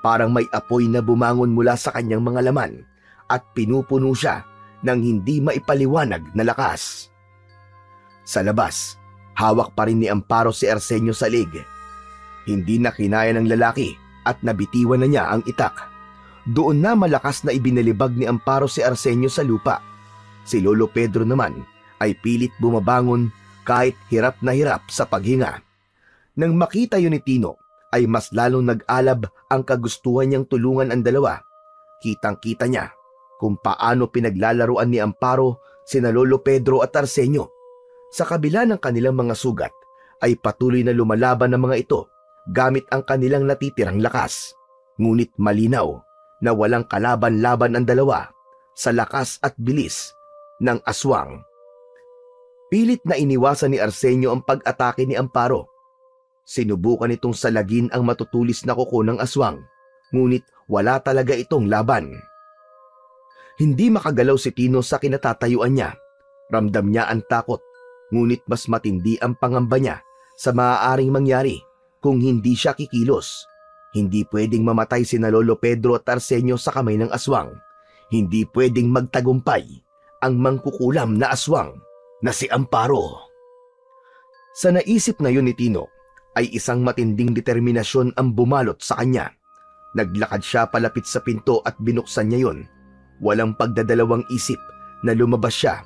Parang may apoy na bumangon mula sa kanyang mga laman at pinupuno siya ng hindi maipaliwanag na lakas. Sa labas, hawak pa rin ni Amparo si Arsenio sa leeg. Hindi na kinaya ng lalaki at nabitiwan na niya ang itak. Doon na malakas na ibinalibag ni Amparo si Arsenio sa lupa. Si Lolo Pedro naman ay pilit bumabangon kahit hirap na hirap sa paghinga. Nang makita yun ni Tino, ay mas lalong nag-alab ang kagustuhan niyang tulungan ang dalawa. Kitang-kita niya kung paano pinaglalaruan ni Amparo sina Lolo Pedro at Arsenio. Sa kabila ng kanilang mga sugat, ay patuloy na lumalaban ng mga ito gamit ang kanilang natitirang lakas. Ngunit malinaw na walang kalaban-laban ang dalawa sa lakas at bilis ng aswang. Pilit na iniwasan ni Arsenio ang pag-atake ni Amparo. Sinubukan nitong salagin ang matutulis na kuko ng aswang, ngunit wala talaga itong laban. Hindi makagalaw si Tino sa kinatatayuan niya. Ramdam niya ang takot, ngunit mas matindi ang pangamba niya sa maaaring mangyari kung hindi siya kikilos. Hindi pwedeng mamatay sina Lolo Pedro at Arsenio sa kamay ng aswang. Hindi pwedeng magtagumpay ang mangkukulam na aswang na si Amparo. Sa naisip na yun ni Tino, ay isang matinding determinasyon ang bumalot sa kanya. Naglakad siya palapit sa pinto at binuksan niya yun. Walang pagdadalawang isip na lumabas siya.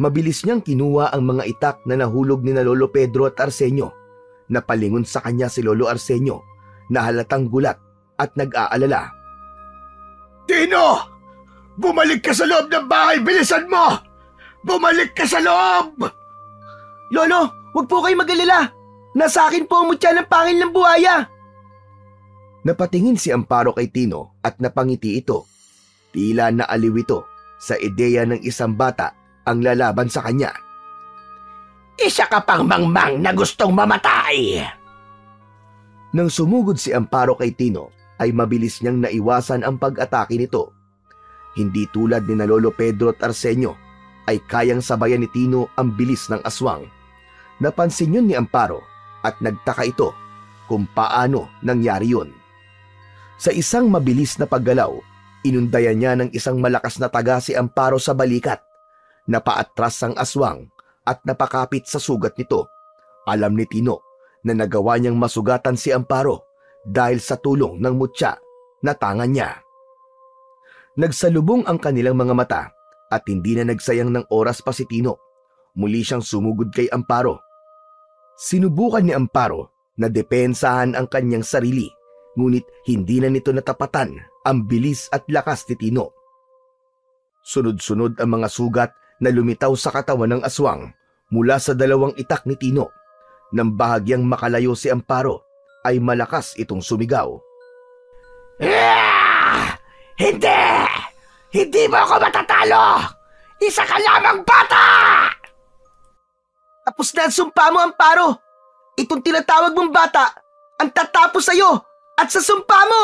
Mabilis niyang kinuha ang mga itak na nahulog ni na Lolo Pedro at Arsenio. Napalingon sa kanya si Lolo Arsenio na halatang gulat at nag-aalala. Tino! Bumalik ka sa loob ng bahay! Bilisan mo! Bumalik ka sa loob! Lolo, huwag po kayo mag-alala. Nasa akin po ang mutya ng pangil ng buhaya. Napatingin si Amparo kay Tino at napangiti ito. Tila naaliw ito sa ideya ng isang bata ang lalaban sa kanya. Isa ka pang mangmang na gustong mamatay! Nang sumugod si Amparo kay Tino, ay mabilis niyang naiwasan ang pag-atake nito. Hindi tulad ni na Lolo Pedro at Arsenio, ay kayang sabayan ni Tino ang bilis ng aswang. Napansin yun ni Amparo at nagtaka ito kung paano nangyari yun. Sa isang mabilis na paggalaw, inundayan niya ng isang malakas na taga si Amparo sa balikat. Napaatras ang aswang at napakapit sa sugat nito. Alam ni Tino na nagawa niyang masugatan si Amparo dahil sa tulong ng mutya na tangan niya. Nagsalubong ang kanilang mga mata at hindi na nagsayang ng oras pa si Tino. Muli siyang sumugod kay Amparo. Sinubukan ni Amparo na depensahan ang kanyang sarili, ngunit hindi na nito natapatan ang bilis at lakas ni Tino. Sunod-sunod ang mga sugat na lumitaw sa katawan ng aswang mula sa dalawang itak ni Tino. Nang bahagyang makalayo si Amparo, ay malakas itong sumigaw. Hindi! Hindi mo ako matatalo! Isa ka lamang bata! Tapos na ang sumpa mo, Amparo. Itong tinatawag mong bata ang tatapos sa'yo at sa sumpa mo.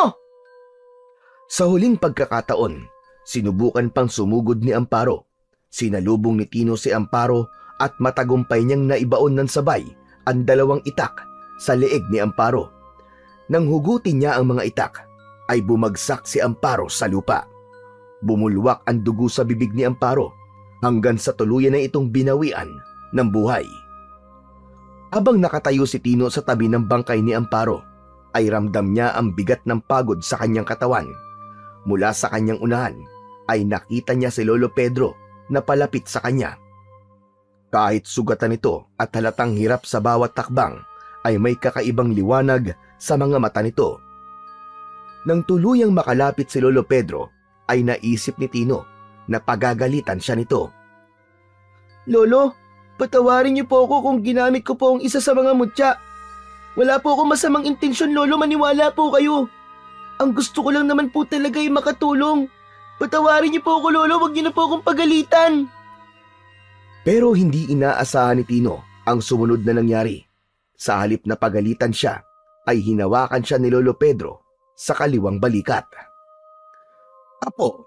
Sa huling pagkakataon, sinubukan pang sumugod ni Amparo. Sinalubong ni Tino si Amparo at matagumpay niyang naibaon ng sabay ang dalawang itak sa leeg ni Amparo. Nang hugutin niya ang mga itak, ay bumagsak si Amparo sa lupa. Bumulwak ang dugo sa bibig ni Amparo hanggang sa tuluyan na itong binawian ng buhay. Habang nakatayo si Tino sa tabi ng bangkay ni Amparo, ay ramdam niya ang bigat ng pagod sa kanyang katawan. Mula sa kanyang unahan ay nakita niya si Lolo Pedro na palapit sa kanya. Kahit sugatan nito at halatang hirap sa bawat takbang, ay may kakaibang liwanag sa mga mata nito. Nang tuluyang makalapit si Lolo Pedro, ay naisip ni Tino na pagagalitan siya nito. Lolo, patawarin niyo po ako kung ginamit ko po ang isa sa mga mutya. Wala po akong masamang intensyon, Lolo, maniwala po kayo. Ang gusto ko lang naman po talaga ay makatulong. Patawarin niyo po ako, Lolo, wag niyo na po akong pagalitan. Pero hindi inaasahan ni Tino ang sumunod na nangyari. Sa halip na pagalitan siya, ay hinawakan siya ni Lolo Pedro sa kaliwang balikat. Apo,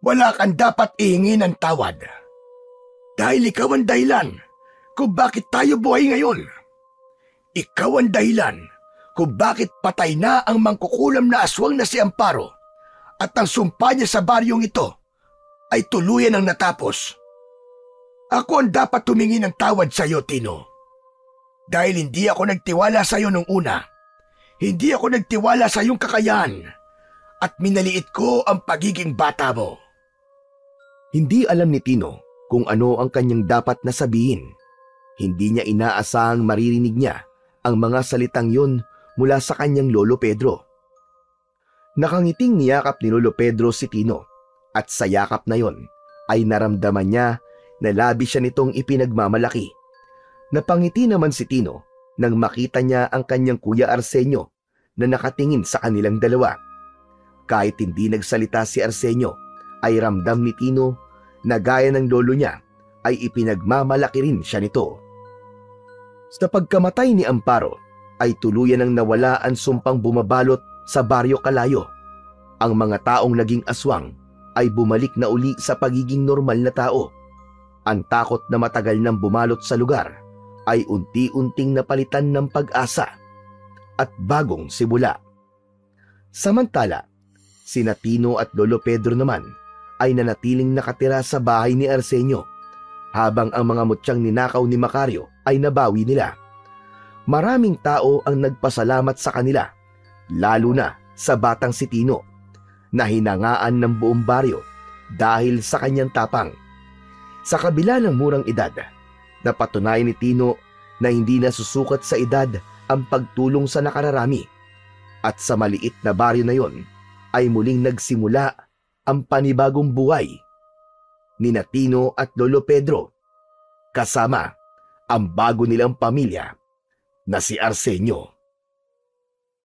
wala kang dapat ihingi ng tawad. Dahil ikaw ang dahilan kung bakit tayo buhay ngayon. Ikaw ang dahilan kung bakit patay na ang mangkukulam na aswang na si Amparo at ang sumpa niya sa baryong ito ay tuluyan ang natapos. Ako ang dapat tumingi ng tawad sa iyo, Tino. Dahil hindi ako nagtiwala sa iyo nung una. Hindi ako nagtiwala sa iyong kakayahan at minaliit ko ang pagiging bata mo. Hindi alam ni Tino kung ano ang kanyang dapat na sabihin. Hindi niya inaasahang maririnig niya ang mga salitang yun mula sa kanyang Lolo Pedro. Nakangiting niyakap ni Lolo Pedro si Tino at sa yakap na yon ay naramdaman niya na labis siya nitong ipinagmamalaki. Napangiti naman si Tino nang makita niya ang kanyang kuya Arsenio na nakatingin sa kanilang dalawa. Kahit hindi nagsalita si Arsenio, ay ramdam ni Tino na gaya ng lolo niya ay ipinagmamalaki rin siya nito. Sa pagkamatay ni Amparo, ay tuluyan ang nawala ang sumpang bumabalot sa Baryo Kalayo. Ang mga taong naging aswang ay bumalik na uli sa pagiging normal na tao. Ang takot na matagal nang bumalot sa lugar ay unti-unting napalitan ng pag-asa at bagong simula. Samantala, sina Tino at Lolo Pedro naman ay nanatiling nakatira sa bahay ni Arsenio habang ang mga mutyang ninakaw ni Macario ay nabawi nila. Maraming tao ang nagpasalamat sa kanila, lalo na sa batang si Tino, na hinangaan ng buong baryo dahil sa kanyang tapang. Sa kabila ng murang edad, napatunayan ni Tino na hindi nasusukat sa edad ang pagtulong sa nakararami. At sa maliit na baryo na yon ay muling nagsimula ang panibagong buhay ni Tino at Lolo Pedro, kasama ang bago nilang pamilya na si Arsenio.